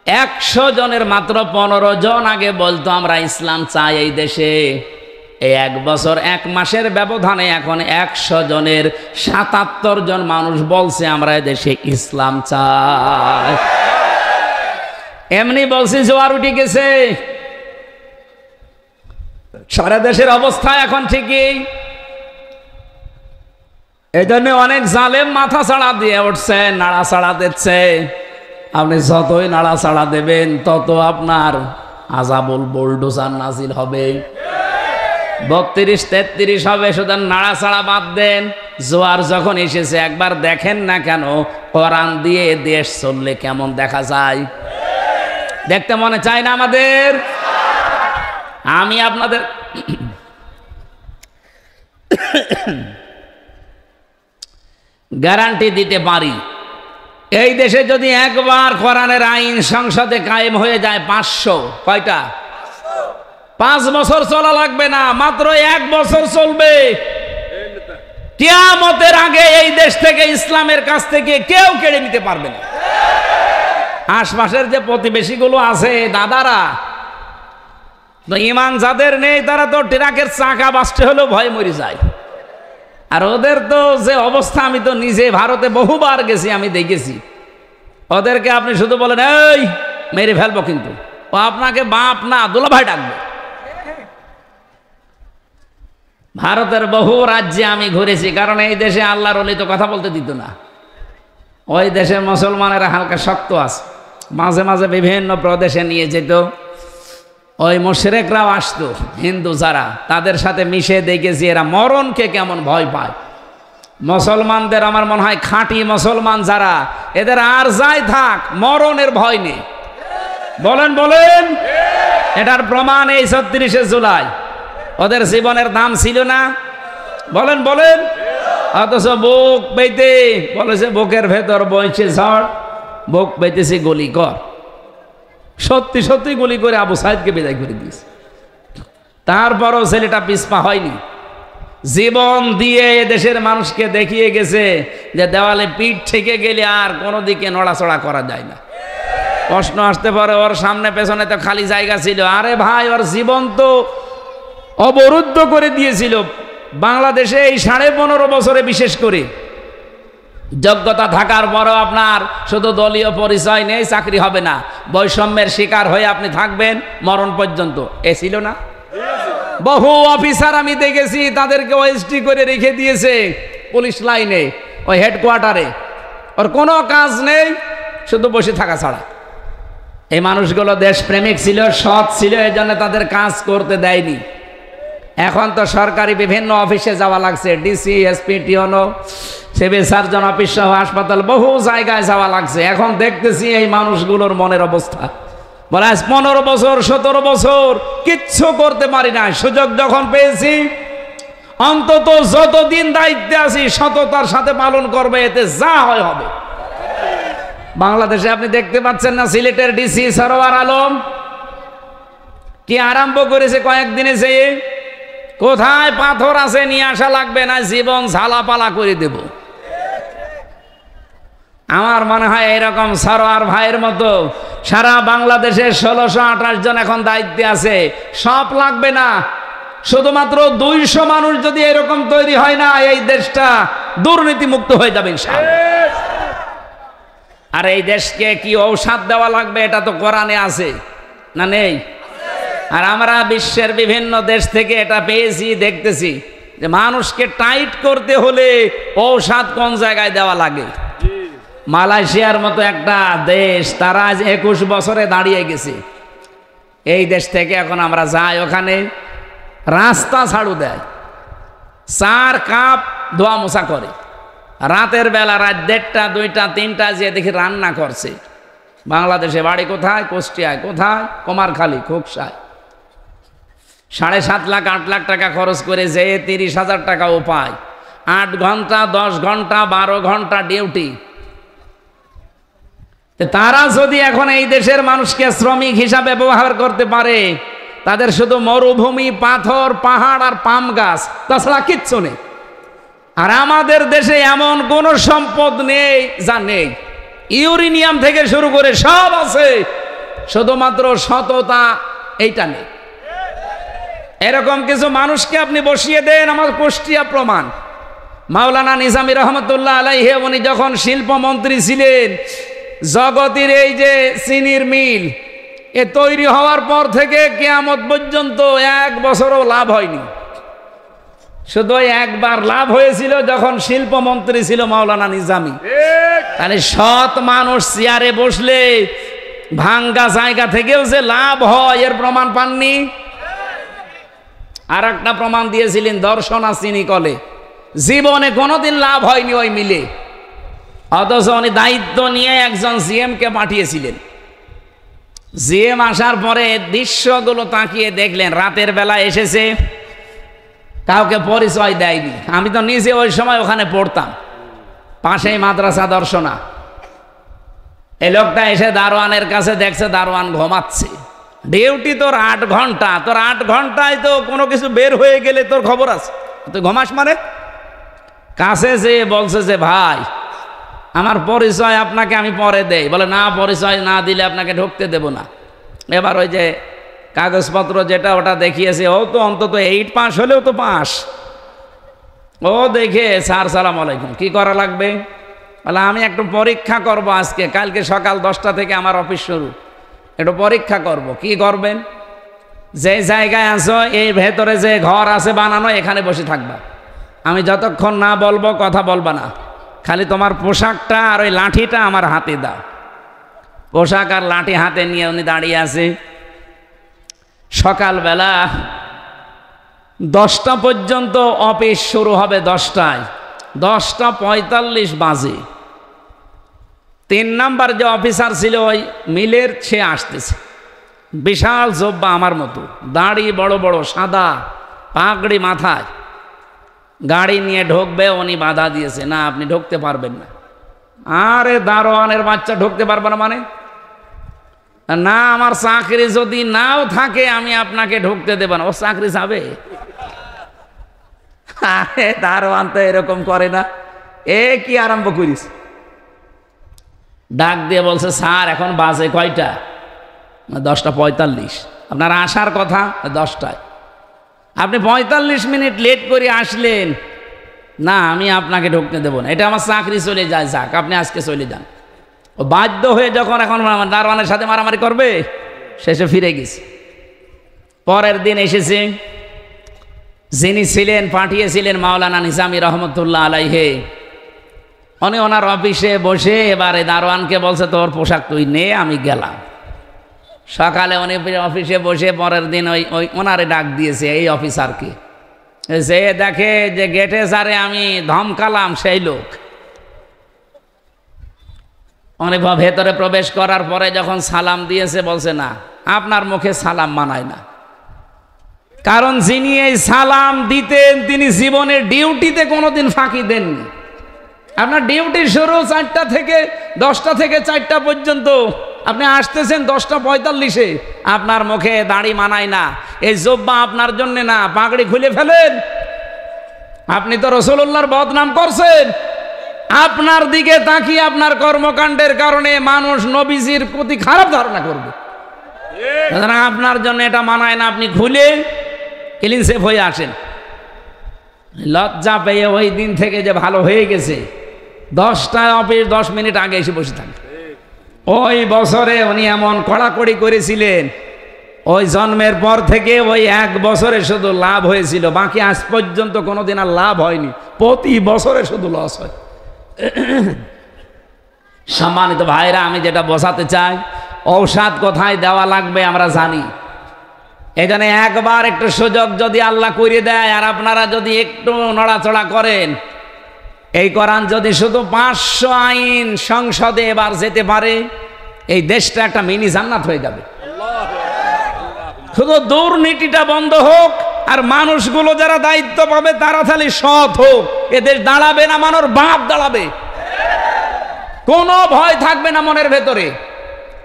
100 জনের মাত্র 15 জন আগে বলতো আমরা ইসলাম চাই এই দেশে। এই 1 বছর 1 মাসের ব্যবধানে এখন 100 জনের 77 জন মানুষ বলছে আমরা এদেশে ইসলাম চাই। এমনি বলছি জোয়ার উঠে গেছে। সারা দেশের অবস্থা এখন ঠিকই। এই জন্য অনেক জালেম মাথা ছাড়া দিয়ে উঠছে, নাড়া ছাড়া দিচ্ছে। আপনি যতই নাড়া ছাড়া দেবেন তত আপনার আযাবুল বুলডোজার নাজিল হবে। 32-33 হবে, শুধু নাড়া ছাড়া বাদ দেন। জোয়ার যখন এসেছে একবার দেখেন না কেন কোরআন দিয়ে দেশ চললে কেমন দেখা যায়? দেখতে মনে চায় না আমাদের? আমি আপনাদের গ্যারান্টি দিতে পারি, এই দেশে যদি একবার কোরআনের আইন সংসদে কায়েম হয়ে যায় 500, কয়টা? 5 বছর চলা লাগবে না, মাত্র 1 বছর চলবে। কিয়ামতের আগে এই দেশ থেকে ইসলামের কাছ থেকে কেউ কেড়ে নিতে পারবে না। আশপাশের যে প্রতিবেশীগুলো আছে দাদারা, তো ইমান যাদের নেই তারা তো ট্রাকের চাকা বাস্টে হলেও ভয় মরে যায়। আর ওদের তো যে অবস্থা, আমি তো নিজে ভারতে বহুবার গেছি, আমি দেখেছি। ওদেরকে আপনি শুধু বলেন এই মেরে ফেলবো, কিন্তু ও আপনাকে বাপ না দুলাভাই ডাকবে। ভারতের বহু রাজ্যে আমি ঘুরেছি, কারণ এই দেশে আল্লাহর ওলি তো কথা বলতে দিত না। ওই দেশের মুসলমানেরা হালকা শক্ত আছে, মাঝে মাঝে বিভিন্ন প্রদেশে নিয়ে যেত। ওই মুশরিকরাও আসতো, হিন্দু যারা, তাদের সাথে মিশে দেখেছি এরা মরণকে কেমন ভয় পায়। মুসলমানদের আমার মনে হয় খাঁটি মুসলমান যারা, এদের আর যাই থাক মরণের ভয় নেই। বলেন বলেন, এটার প্রমাণ এই 36শে জুলাই। ওদের জীবনের দাম ছিল না? বলেন বলেন। অথচ বুক পেতে বলেছে বুকের ভেতর বইছে ঝড়, বুক পেতেছে গুলি কর। সত্যি সত্যি গুলি করে আবু সাইদকে বিদায় করে দিয়েছে। তারপরও ছেলেটা পিছপা হয়নি, জীবন দিয়ে দেশের মানুষকে দেখিয়ে গেছে যে দেওয়ালে পিঠ ঠেকে গেলে আর কোনো দিকে নড়াচড়া করা যায় না। প্রশ্ন আসতে পারে ওর সামনে পেছনে তো খালি জায়গা ছিল। আরে ভাই, ওর জীবন তো অবরুদ্ধ করে দিয়েছিল। বাংলাদেশে এই 15.5 বছরে বিশেষ করে যোগ্যতা থাকার পরও আপনার শুধু দলীয় পরিচয় নেই, চাকরি হবে না, বৈষম্যের শিকার হয়ে আপনি থাকবেন মরণ পর্যন্ত। এ ছিল না? বহু অফিসার আমি দেখেছি, তাদেরকে ওএসডি করে রেখে দিয়েছে পুলিশ লাইনে, ওই হেডকোয়ার্টারে। ওর কোনো কাজ নেই, শুধু বসে থাকা ছাড়া। এই মানুষগুলো দেশপ্রেমিক ছিল, সৎ ছিল, এই জন্য তাদের কাজ করতে দেয়নি। এখন তো সরকারি বিভিন্ন অফিসে যাওয়া লাগছে, ডিসি, এসপি, টিওনো, সিভিল সার্জন অফিস সহ হাসপাতাল, বহু জায়গায় যাওয়া লাগছে। এখন দেখতেছি এই মানুষগুলোর মনের অবস্থা। বলে আজ 15 বছর 17 বছর কিচ্ছু করতে পারি না, সুযোগ যখন পেয়েছি অন্তত যতদিন দায়িত্বে আছি সততার সাথে পালন করবে, এতে যা হয় হবে। বাংলাদেশে আপনি দেখতে পাচ্ছেন না, সিলেটের ডিসি সরোয়ার আলম কি আরম্ভ করেছে কয়েকদিনে, যে কোথায় পাথর আছে নিয়ে আসা লাগবে না, জীবন ঝালাপালা করে দেব। আমার মনে হয় এরকম সরোয়ার ভাইয়ের মতো সারা বাংলাদেশে 1628 জন এখন দায়িত্বে আছে। সব লাগবে না, শুধুমাত্র 200 মানুষ যদি এরকম তৈরি হয় না, এই দেশটা দুর্নীতি মুক্ত হয়ে যাবে ইনশাআল্লাহ। আর এই দেশকে কি ঔষধ দেওয়া লাগবে, এটা তো কোরআনে আছে না নেই? আর আমরা বিশ্বের বিভিন্ন দেশ থেকে এটা পেয়েছি, দেখতেছি যে মানুষকে টাইট করতে হলে ঔষধ কোন জায়গায় দেওয়া লাগে। মালয়েশিয়ার মতো একটা দেশ, তারা আজ 21 বছরে দাঁড়িয়ে গেছে। এই দেশ থেকে এখন আমরা যাই, ওখানে রাস্তা ঝাড়ু দেয়, 4 কাপ ধোয়া মোছা করে, রাতের বেলা রাত 1:30, 2টা, 3টা যে দেখি রান্না করছে। বাংলাদেশে বাড়ি কোথায়? কুষ্টিয়ায়। কোথায়? কুমারখালী, খোকসায়। 7.5 লাখ 8 লাখ টাকা খরচ করে যে 30,000 টাকা উপায়, 8 ঘন্টা 10 ঘন্টা 12 ঘন্টা ডিউটি। তারা যদি এখন এই দেশের মানুষকে শ্রমিক হিসাবে ব্যবহার করতে পারে, তাদের শুধু মরুভূমি, পাথর, পাহাড় আর পাম গাছ, তাছাড়া কিচ্ছু নেই। আর আমাদের দেশে এমন কোনো সম্পদ নেই যা নেই। ইউরেনিয়াম থেকে শুরু করে সব আছে, শুধুমাত্র সততা এইটা নেই। এরকম কিছু মানুষকে আপনি বসিয়ে দেন, আমার কুষ্টিয়া প্রমাণ। মাওলানা নিজামী রহমতুল্লাহ আলাইহি উনি যখন শিল্পমন্ত্রী ছিলেন, জগতের এই যে চিনির মিল এ তৈরি হওয়ার পর থেকে কিয়ামত পর্যন্ত এক বছরও লাভ হয়নি। শুধু একবার লাভ হয়েছিল যখন শিল্পমন্ত্রী ছিল মাওলানা নিজামী। তাহলে সৎ মানুষ চেয়ারে বসলে ভাঙ্গা জায়গা থেকেও যে লাভ হয় এর প্রমাণ পাননি? আর একটা প্রমাণ দিয়েছিলেন দর্শনা চিনি কলে, জীবনে কোনোদিন লাভ হয়নি ওই মিলে, অথচ উনি দায়িত্ব নিয়ে একজন জিএম কে পাঠিয়েছিলেন। জিএম আসার পরে দৃশ্যগুলো তাকিয়ে দেখলেন, রাতের বেলা এসেছে, কাউকে পরিচয় দেয়নি। আমি তো নিজে ওই সময় ওখানে পড়তাম, পাশেই মাদ্রাসা দর্শনা। এই লোকটা এসে দারোয়ানের কাছে দেখছে দারোয়ান ঘুমাচ্ছে। ডিউটি তোর 8 ঘন্টা, তোর 8 ঘন্টায় তো কোনো কিছু বের হয়ে গেলে তোর খবর আছে, তুই ঘুমাস মানে? কাছে যে বলছে যে ভাই আমার পরিচয় আপনাকে আমি পরে দেই। বলে না, পরিচয় না দিলে আপনাকে ঢুকতে দেব না। এবার ওই যে কাগজপত্র যেটা ওটা দেখিয়েছে, ও তো অন্তত 8 পাস হলেও তো পাস। ও দেখে স্যার সালাম আলাইকুম, কি করা লাগবে? বলে আমি একটু পরীক্ষা করব আজকে, কালকে সকাল 10টা থেকে আমার অফিস শুরু, একটু পরীক্ষা করব। কি করবেন? যে জায়গায় আছো এই ভেতরে যে ঘর আছে বানানো, এখানে বসে থাকবা। আমি যতক্ষণ না বলবো কথা বলবা না, খালি তোমার পোশাকটা আর ওই লাঠিটা আমার হাতে দাও। পোশাক আর লাঠি হাতে নিয়ে উনি দাঁড়িয়ে আছে। সকালবেলা 10টা পর্যন্ত অফিস শুরু হবে, 10টায়। 10:45 বাজে 3 নাম্বার যে অফিসার ছিল ওই মিলের, সে আসতেছে। বিশাল জব্বা আমার মতো, দাড়ি বড় বড়, সাদা পাগড়ি মাথায়, গাড়ি নিয়ে ঢুকবে। উনি বাধা দিয়েছে, না আপনি ঢুকতে পারবেন না। আরে দারোয়ানের বাচ্চা ঢুকতে পারবে না মানে? না, আমার চাকরি যদি নাও থাকে আমি আপনাকে ঢুকতে দেব না। ও চাকরি যাবে? আরে দারোয়ান তো এরকম করে না। এ কি আরম্ভ করিস? ডাক দিয়ে বলছে, স্যার এখন বাজে কয়টা? 10:45। আপনার আসার কথা 10টায়, আপনি 45 মিনিট লেট করে আসলেন। না, আমি আপনাকে ঢুকতে দেবো না, এটা আমার চাকরি চলে যায়। যাক, আপনি আজকে চলে যান। ও বাধ্য হয়ে যখন এখন দারোয়ানের সাথে মারামারি করবে, শেষে ফিরে গেছে। পরের দিন এসেছে, যিনি ছিলেন পাঠিয়েছিলেন মাওলানা নিজামী রহমতুল্লাহ আলাইহি, উনি ওনার অফিসে বসে এবারে দারোয়ানকে বলছে তোর পোশাক তুই নে, আমি গেলাম। সকালে উনি অফিসে বসে পরের দিন ওই ওনারে ডাক দিয়েছে, এই অফিসারকে। যে দেখে যে গেটে যারে আমি ধমকালাম সেই লোক। উনি ভেতরে প্রবেশ করার পরে যখন সালাম দিয়েছে, বলছে না, আপনার মুখে সালাম মানায় না। কারণ যিনি এই সালাম দিতেন তিনি জীবনের ডিউটিতে কোনোদিন ফাঁকি দেননি। আপনার ডিউটি শুরু 4টা থেকে 10টা থেকে 4টা পর্যন্ত, আপনি আসতেছেন 10:45-এ, আপনার মুখে দাড়ি মানায় না, এই জব্বা আপনার জন্য না, পাগড়ি খুলে ফেলেন। আপনি তো রাসূলুল্লাহর বদনাম করছেন। আপনার দিকে তাকিয়ে আপনার কর্মকাণ্ডের কারণে মানুষ নবীজির প্রতি খারাপ ধারণা করবে। আপনার জন্য এটা মানায় না, আপনি খুলে ক্লিন সেফ হয়ে আসেন। লজ্জা পেয়ে ওই দিন থেকে যে ভালো হয়ে গেছে, 10টায় অফিস 10 মিনিট আগে এসে বসে থাকে। ওই বছরে উনি এমন কড়াকড়ি করেছিলেন, ওই জন্মের পর থেকে ওই 1 বছরে শুধু লাভ হয়েছিল, বাকি আজ পর্যন্ত কোনোদিন আর লাভ হয়নি। প্রতি বছরে শুধু লস হয়। সম্মানিত ভাইরা, আমি যেটা বোঝাতে চাই, ঔষধ কোথায় দেওয়া লাগবে আমরা জানি। এই জন্য একবার একটু সুযোগ যদি আল্লাহ করে দেয় আর আপনারা যদি একটু নড়াচড়া করেন, এই কোরআন যদি শুধু 500 আইন সংসদে এবার যেতে পারে, এই দেশটা একটা মিনি জান্নাত হয়ে যাবে। শুধু দুর্নীতিটা বন্ধ হোক, আর মানুষগুলো যারা দায়িত্ব পাবে তারা খালি সৎ হোক, এ দেশ দাঁড়াবে না, মানুষ বাপ দাঁড়াবে। কোনো ভয় থাকবে না মনের ভেতরে।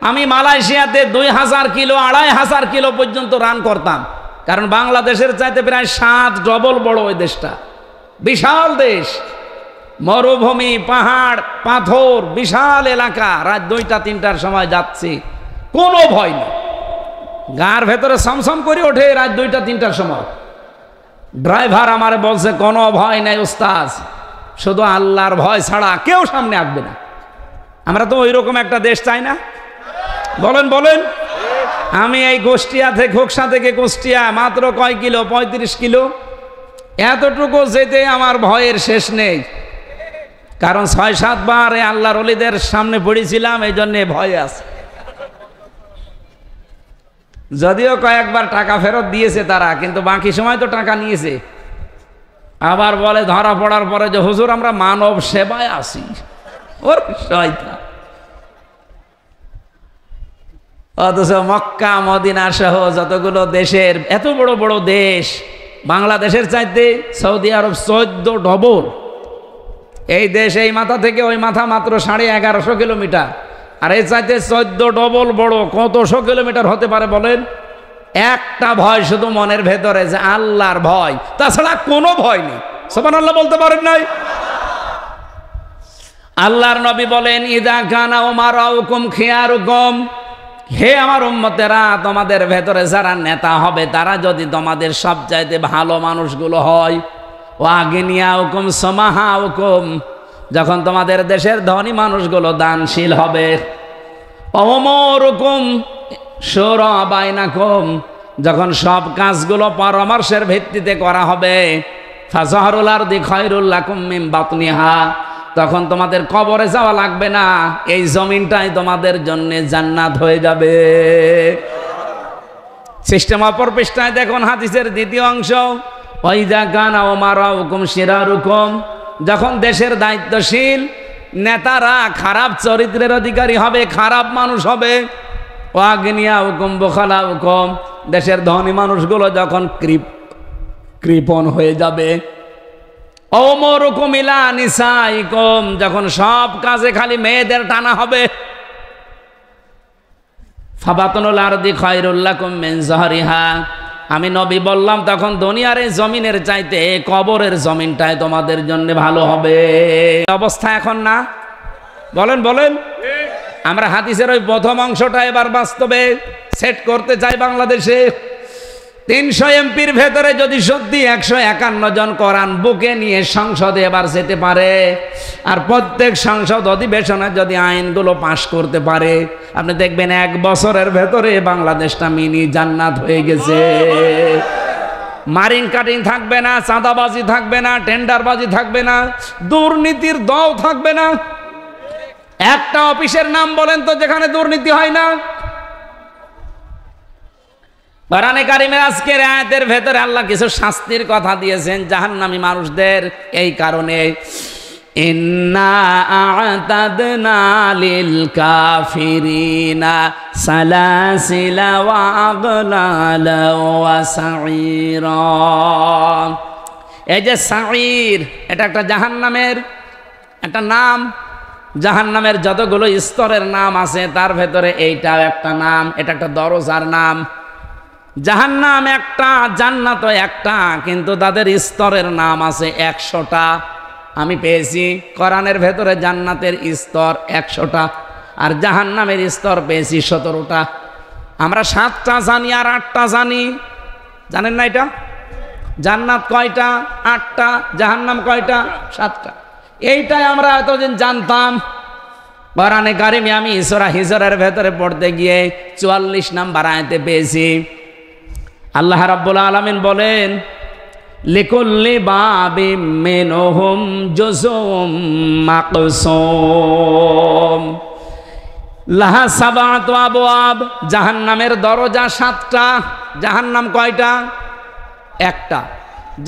আমি মালয়েশিয়াতে 2000 কিলো 2500 কিলো পর্যন্ত রান করতাম, কারণ বাংলাদেশের চাইতে প্রায় 7 ডবল বড় ওই দেশটা। বিশাল দেশ, মরুভূমি, পাহাড়, পাথর, বিশাল এলাকা। রাত 2টা-3টার সময় যাচ্ছি, কোনো ভয় নেই, গার ভেতরে সমসম করে ওঠে রাত 2টা-3টার সময়। ড্রাইভার আমার বলছে কোনো ভয় নাই ওস্তাদ, শুধু আল্লাহর ভয় ছাড়া কেউ সামনে আসবে না। আমরা তো ওইরকম একটা দেশ চাই না, বলেন বলেন। আমি এই খোকসা থেকে কুষ্টিয়া মাত্র কয় কিলো, 35 কিলো, এতটুকু যেতে আমার ভয়ের শেষ নেই, কারণ 6-7 বার আল্লাহর ওলিদের সামনে পড়েছিলাম, এই জন্যে ভয় আছে। যদিও কয়েকবার টাকা ফেরত দিয়েছে তারা, কিন্তু বাকি সময় তো টাকা নিয়েছে। আবার বলে ধরা পড়ার পরে যে হুজুর আমরা মানব সেবায় আসি। ওর শয়তান। অথচ মক্কা মদিনা সহ যতগুলো দেশের, এত বড় বড় দেশ, বাংলাদেশের চাইতে সৌদি আরব 14 ডবল। এই দেশ এই মাথা থেকে ওই মাথা মাত্র 1150 কিলোমিটার, আর এই চাইতে 14 ডবল বড়। কতশো কিলোমিটার হতে পারে বলেন? একটা ভয় শুধু মনের ভেতরে, যে আল্লাহর ভয়, তাছাড়া কোনো ভয় নেই। সুবহানাল্লাহ বলতে পারেন নাই? আল্লাহর নবী বলেন, ইদা কানা উমারাউকুম খিয়ারুকুম, হে আমার উম্মতেরা, তোমাদের ভেতরে যারা নেতা হবে তারা যদি তোমাদের সবচাইতে ভালো মানুষগুলো হয়, ওয়াগিনিয়াউকুম সামাহাউকুম, যখন তোমাদের দেশের ধনী মানুষগুলো দানশীল হবে, ওমরুকুম শুরা বাইনাকুম, যখন সব কাজগুলো পরামর্শের ভিত্তিতে করা হবে, ফাজহারুল আরদি খায়রুল লাকুম মিন বাতনিহা, তখন তোমাদের কবরে যাওয়া লাগবে না, এই জমিনটাই তোমাদের জন্য জান্নাত হয়ে যাবে। সিস্টেম অপর পৃষ্ঠায় দেখুন হাদিসের দ্বিতীয় অংশ, ওয়াইদা কানা উমারাউকুম শিরারুকুম, যখন দেশের দায়িত্বশীল নেতারা খারাপ চরিত্রের অধিকারী হবে, খারাপ মানুষ হবে, ওয়াগনিয়াউকুম বুখালাউকুম, দেশের ধনী মানুষগুলো যখন কৃপণ হয়ে যাবে, ওমরুকুম ইলা নিসাইকুম, যখন সব কাজে খালি মেয়েদের টানা হবে, ফাবাতুল আরদি খায়রুল লাকুম মিন যাহরিহা, আমি নবী বললাম তখন দুনিয়ার এই জমিনের চাইতে কবরের জমিনটাই তোমাদের জন্য ভালো হবে। অবস্থা এখন না? বলেন বলেন। আমরা হাদিসের ওই প্রথম অংশটা এবার বাস্তবে সেট করতে চাই বাংলাদেশে। 300 এমপির ভেতরে যদি সত্যি 151 জন কোরআন বুকে নিয়ে সংসদে এবার যেতে পারে, আর প্রত্যেক সংসদ অধিবেশনে যদি আইনগুলো পাশ করতে পারে, আপনি দেখবেন 1 বছরের ভেতরে বাংলাদেশটা মিনি জান্নাত হয়ে গেছে। মারিং কাটিং থাকবে না, চাঁদাবাজি থাকবে না, টেন্ডারবাজি থাকবে না, দুর্নীতির দল থাকবে না। একটা অফিসের নাম বলেন তো যেখানে দুর্নীতি হয় না। কোরআনে কারিমের আজকের আয়াতের ভেতরে আল্লাহ কিছু শাস্তির কথা দিয়েছেন জাহান্নামী মানুষদের। এই কারণে ইন্না আ'তাদনা লিল কাফিরিনা সালাসিলা ওয়া আগলালা ওয়া সাঈরা। এই যে সাঈর, এটা একটা জাহান্নামের একটা নাম। জাহান্নামের যতগুলো স্তরের নাম আছে তার ভেতরে এইটাও একটা নাম, এটা একটা দরজার নাম। জাহান্নাম একটা, জান্নাত একটা, কিন্তু তাদের স্তরের নাম আছে 100টা। আমি পেয়েছি কোরআনের ভেতরে জান্নাতের স্তর 100টা, আর জাহান্নামের স্তর পেয়েছি 17টা। আমরা 7টা জানি আর 8টা জানি, জানেন না এটা? জান্নাত কয়টা? 8টা। জাহান্নাম কয়টা? 7টা। এইটাই আমরা এতদিন জানতাম। কোরআনে কারিমে আমি সূরা হিজরের ভেতরে পড়তে গিয়ে 44 নম্বর আয়াতে পেয়েছি, আল্লাহ রাব্বুল আলামিন বলেন, লিকুল্লি বাবিম মিনহুম জুজুম মাকসুম লাহা সাবাতু আবওয়াব। জাহান্নামের দরজা 7টা। জাহান্নাম কয়টা? একটা।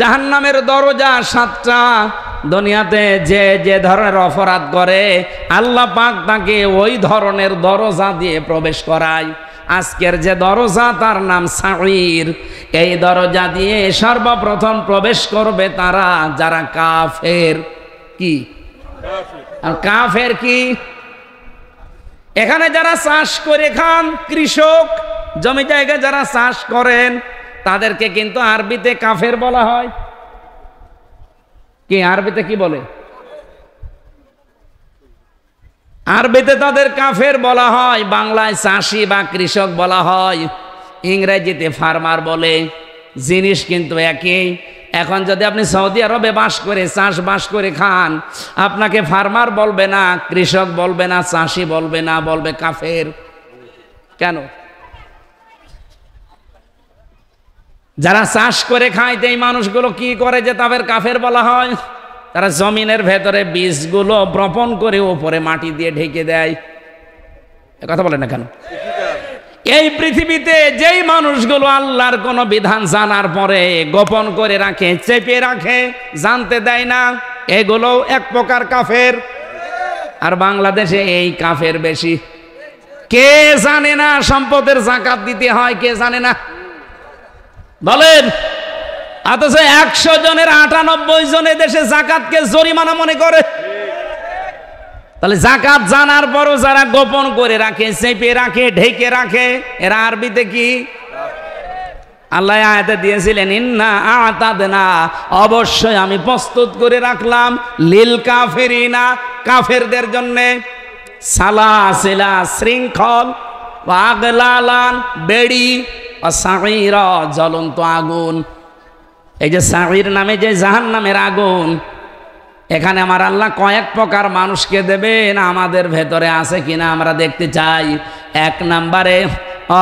জাহান্নামের দরজা 7টা। দুনিয়াতে যে যে ধরনের অপরাধ করে আল্লাহ পাক তাকে ওই ধরনের দরজা দিয়ে প্রবেশ করায়। আজকের যে দরজা তার নাম সাঈর। এই দরজা দিয়ে সর্বপ্রথম প্রবেশ করবে তারা যারা কাফের। কি আর কাফের? কি এখানে যারা চাষ করে খান, কৃষক, জমি জায়গা যারা চাষ করেন, তাদেরকে কিন্তু আরবিতে কাফের বলা হয়। কি আরবিতে কি বলে? আরবিতে তাদের কাফের বলা হয়, বাংলায় চাষি বা কৃষক বলা হয়, ইংরেজিতে ফার্মার বলে। জিনিস কিন্তু একই। এখন যদি আপনি সৌদি আরবে বাস করে চাষবাস করে খান, আপনাকে ফার্মার বলবে না, কৃষক বলবে না, চাষি বলবে না, বলবে কাফের। কেন? যারা চাষ করে খায় এই মানুষগুলো কি করে যে তাদের কাফের বলা হয়? তারা জমিনের ভেতরে বীজগুলো বপন করে উপরে মাটি দিয়ে ঢেকে দেয়। এ কথা বলে না কেন? এই পৃথিবীতে যেই মানুষগুলো আল্লাহর কোন বিধান জানার পরে গোপন করে রাখে, চেপে রাখে, জানতে দেয় না, এগুলো এক প্রকার কাফের। আর বাংলাদেশে এই কাফের বেশি। কে জানে না সম্পদের যাকাত দিতে হয়? কে জানে না বলেন? অথচ 100 জনের 98 জন দেশে যাকাতকে জরিমানা মনে করে। তাহলে যাকাত জানার পরও যারা গোপন করে রাখে, চেপে রাখে, ঢেকে রাখে, এরা আরবিতে কি? আল্লাহ আয়াতে দিয়েছিলেন ইন্না আতাদনা, অবশ্যই আমি প্রস্তুত করে রাখলাম, লিল কাফিরিনা, কাফেরদের জন্য, সালাসিলা, শৃঙ্খল, ওয়া আগলালান, বেড়ি, ওয়া সাঈরা, জ্বলন্ত আগুন। এই যে সাঈর নামে যে জাহান্নামের আগুন, এখানে আমার আল্লাহ কয়েক প্রকার মানুষকে দেবেন, আমাদের ভেতরে আছে কিনা আমরা দেখতে চাই। 1 নম্বরে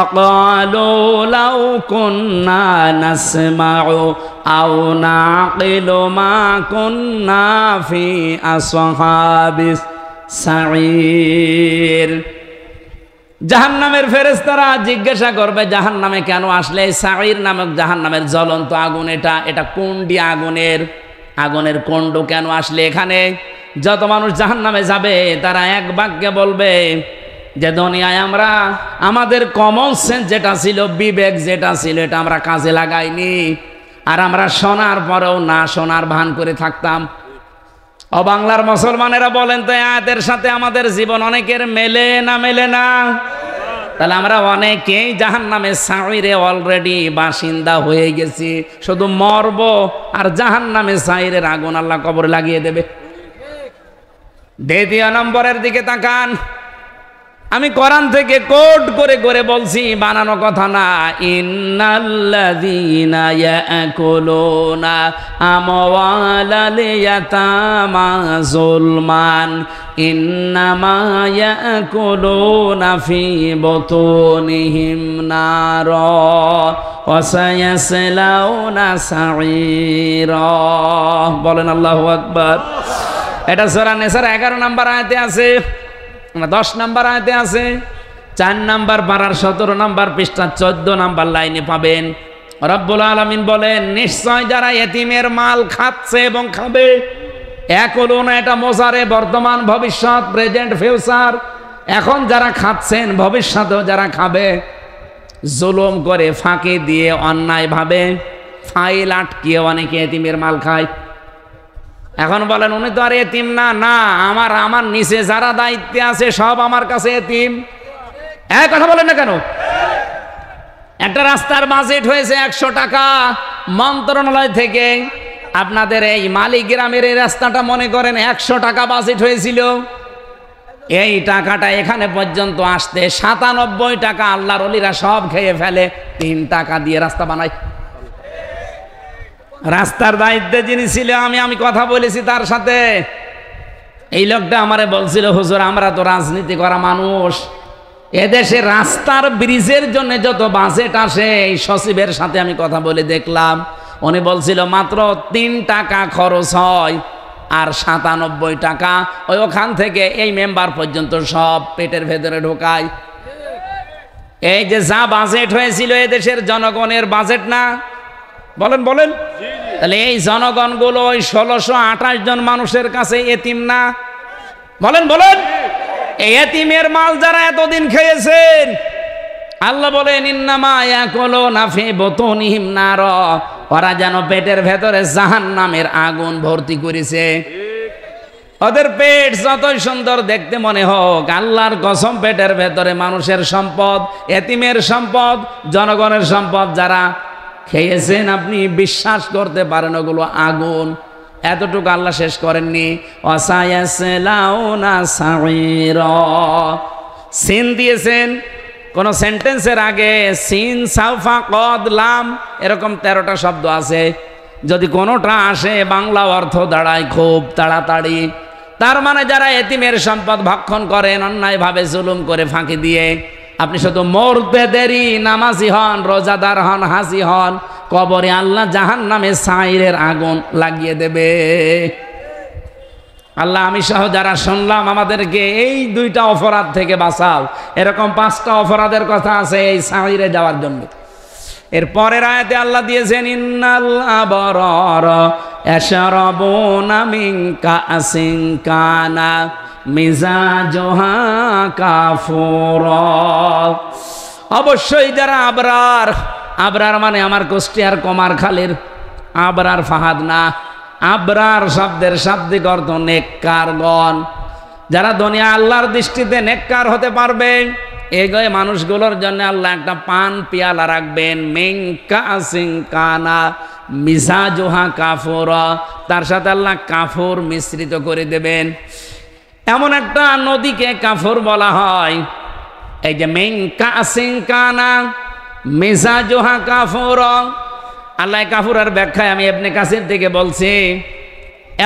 অকালু লাউ কুন্না নাসমাউ আও নাকিলু মা কুন্না ফি আসহাবিস সাঈর। জাহান্নামের ফেরেশতারা জিজ্ঞাসা করবে জাহান্নামে কেন আসলে? সাঈর নামক জাহান্নামের জ্বলন্ত আগুন, এটা কুণ্ডি আগুনের কুণ্ড কেন আসলে এখানে? যত মানুষ জাহান্নামে যাবে তারা এক বাক্যে বলবে যে দুনিয়ায় আমরা আমাদের কমন সেন্স যেটা ছিল, বিবেক যেটা ছিল, এটা আমরা কাজে লাগাইনি, আর আমরা শোনার পরেও না শোনার ভান করে থাকতাম। ও বাংলার মুসলমানেরা বলেন তো, আয়াতের সাথে আমাদের জীবন অনেকের মেলে না? মেলে না? তাহলে আমরা অনেকেই জাহান্নামের সাঈরে অলরেডি বাসিন্দা হয়ে গেছি, শুধু মরব আর জাহান্নামের সাঈরের আগুন আল্লাহ কবরে লাগিয়ে দেবে। 2 নম্বরের দিকে তাকান। আমি কোরআন থেকে কোট করে করে বলছি, বানানো কথা না। ইন্নাল্লাযীনা ইয়াকুলুনা আমওয়ালাল ইয়াতামা যুলমান ইন্নামা ইয়াকুলুনা ফি বুতুনিহিম নারা ওয়া সায়াসলাউনা সাঈরা। বলেন আল্লাহু আকবার। এটা সূরা নিসার 11 নম্বর আয়াতে আছে, 10 নম্বর আয়াতে আছে, 4 নম্বর পারার 17 নম্বর পৃষ্ঠা 14 নম্বর লাইনে পাবেন। রব্বুল আলামিন বলেন, নিশ্চয় যারা এতিমের মাল খাচ্ছে এবং খাবে, একুলুনা, এটা মোজারে, বর্তমান, ভবিষ্যৎ, প্রেজেন্ট, ফিউচার। এখন যারা খাচ্ছেন, ভবিষ্যতেও যারা খাবে, জুলুম করে, ফাঁকি দিয়ে, অন্যায়ভাবে ফাইল আটকিয়ে অনেকে এতিমের মাল খায়। এখন বলেন উনি তো আর এতিম না। না, আমার নিচে যারা দায়িত্বে আছে সব আমার কাছে এতিম। এক কথা বলেন না কেন? একটা রাস্তার বাজেট হয়েছে 100 টাকা মন্ত্রণালয় থেকে। আপনাদের এই মালিক গ্রামের এই রাস্তাটা মনে করেন 100 টাকা বাজেট হয়েছিল। এই টাকাটা এখানে পর্যন্ত আসতে 97 টাকা আল্লাহর ওলিরা সব খেয়ে ফেলে, 3 টাকা দিয়ে রাস্তা বানায়। রাস্তার দায়িত্বে যিনি ছিল, আমি কথা বলেছি তার সাথে। এই লোকটা আমারে বলছিল, হুজুর আমরা তো রাজনীতি করা মানুষ, এদেশে রাস্তার ব্রিজের জন্য যত বাজেট আসে, এই সচিবের সাথে আমি কথা বলে দেখলাম, উনি বলছিল মাত্র 3 টাকা খরচ হয়, আর 97 টাকা ওখান থেকে এই মেম্বার পর্যন্ত সব পেটের ভেতরে ঢোকায়। এই যে যা বাজেট হয়েছিল এদেশের জনগণের বাজেট না? বলেন বলেন। তাহলে এই জনগণগুলো ওই 1628 জন মানুষের কাছে এতিম না? বলেন বলেন। এই এতিমের মাল যারা এতদিন খেয়েছেন, আল্লাহ বলেন ইন্নামা ইয়াকুলুনা ফি বুতুনিহিম নারা, ওরা যেন পেটের ভেতরে জাহান্নামের আগুন ভর্তি করেছে। ওদের পেট যতই সুন্দর দেখতে মনে হোক, আল্লাহর কসম পেটের ভেতরে মানুষের সম্পদ, এতিমের সম্পদ, জনগণের সম্পদ যারা খেয়েছেন আপনি বিশ্বাস করতে পারেন ওগুলো আগুন। এতটুকু আল্লাহ শেষ করেননি, ওয়াসায়াসলাউনা সাঈরা। সিন দিয়েছেন কোন সেন্টেন্সের আগে, সিন সাউফা কদ লাম এরকম 13টা শব্দ আছে। যদি কোনোটা আসে বাংলা অর্থ দাঁড়ায় খুব তাড়াতাড়ি। তার মানে যারা এতিমের সম্পদ ভক্ষণ করেন অন্যায়ভাবে জুলুম করে ফাঁকি দিয়ে, আপনি শুধু মরতে দেরি, নামাজি হন, রোজাদার হন, হাজি হন, কবরে আল্লাহ জাহান্নামে সাইরের আগুন লাগিয়ে দেবে। আল্লাহ আমি সহ যারা শুনলাম আমাদেরকে এই 2টা অপরাধ থেকে বাঁচাও। এরকম 5টা অপরাধের কথা আছে এই সাইরে যাওয়ার জন্য। এর পরের আয়াতে আল্লাহ দিয়েছেন, ইন্নাল আবরার ইয়াশরাবুনা মিন কাসিন কানা মিজাজুহা কাফুরা। অবশ্যই যারা আবরার, আবরার মানে আমার কুষ্টিয়ার কুমারখালীর আবরার ফাহাদ না, আবরার শব্দের শাব্দিক অর্থ নেককারগণ। যারা দুনিয়া আল্লাহর দৃষ্টিতে নেককার হতে পারবে, এই মানুষগুলোর জন্য আল্লাহ একটা পান পিয়ালা রাখবেন, মিন কাসিন কানা মিজাজুহা কাফুরা, তার সাথে আল্লাহ কাফুর মিশ্রিত করে দেবেন। এমন একটা নদীকে কাফুর বলা হয়। এই যে মিন কাসিন কানা মিজাজুহা কাফুরা, আল্লাহ কাফুরের ব্যাখ্যায় আমি ইবনে কাসির থেকে বলছি,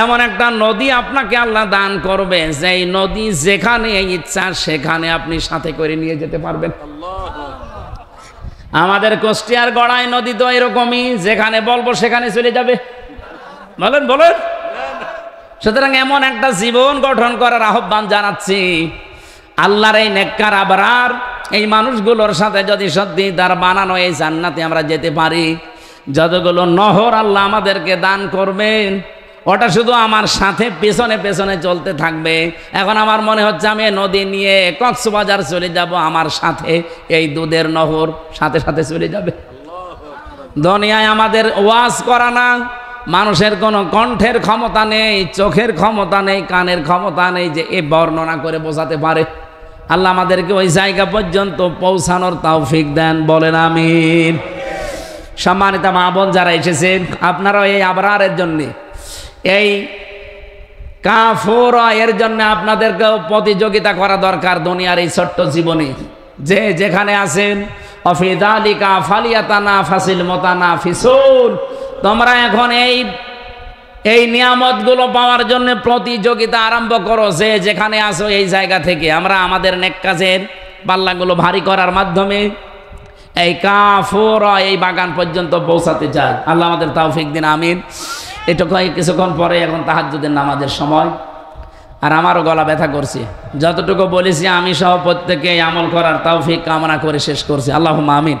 এমন একটা নদী আপনাকে আল্লাহ দান করবে, যেই নদী যেখানে ইচ্ছা সেখানে আপনি সাথে করে নিয়ে যেতে পারবেন। আমাদের কুষ্টিয়ার গড়াই নদী তো এরকমই, যেখানে বলবো সেখানে চলে যাবে। বলেন বলেন। সুতরাং এমন একটা জীবন গঠন করার আহ্বান জানাচ্ছি। আল্লাহর এই নেককার আবরার এই মানুষগুলোর সাথে যদি সত্যি তার বানানো এই জান্নাতে আমরা যেতে পারি, যতগুলো নহর আল্লাহ আমাদেরকে দান করবেন ওটা শুধু আমার সাথে পেছনে পেছনে চলতে থাকবে। এখন আমার মনে হচ্ছে আমি নদী নিয়ে কক্সবাজার চলে যাব, আমার সাথে এই দুধের নহর সাথে সাথে চলে যাবে। দুনিয়ায় আমাদের ওয়াজ করা না, মানুষের কোনো কণ্ঠের ক্ষমতা নেই, চোখের ক্ষমতা নেই, কানের ক্ষমতা নেই যে এ বর্ণনা করে বোঝাতে পারে। আল্লাহ আমাদেরকে ওই জায়গা পর্যন্ত পৌঁছানোর তৌফিক দেন, বলেন আমিন। সম্মানিত মা বোন যারা এসেছেন, আপনারাও এই আবরারের জন্য, এই কাফুরা এর জন্য আপনাদেরকেও প্রতিযোগিতা করা দরকার দুনিয়ার এই ছোট্ট জীবনে। যে যেখানে আছেন, অফি যালিকা ফালিয়াতানাফাসিল মুতানাফিসুন, তোমরা এখন এই নিয়ামতগুলো পাওয়ার জন্য প্রতিযোগিতা আরম্ভ করো। যে যেখানে আসো এই জায়গা থেকে আমরা আমাদের নেক কাজের পাল্লাগুলো ভারী করার মাধ্যমে এই কাফুরা এই বাগান পর্যন্ত পৌঁছাতে চাই। আল্লাহ আমাদের তৌফিক দিন, আমিন। এটুকু কিছুক্ষণ পরে এখন তাহাজ্জুদের নামাজের সময়, আর আমারও গলা ব্যথা করছে। যতটুকু বলেছি আমি সহ প্রত্যেকে আমল করার তৌফিক কামনা করে শেষ করছি। আল্লাহুম্মা আমিন।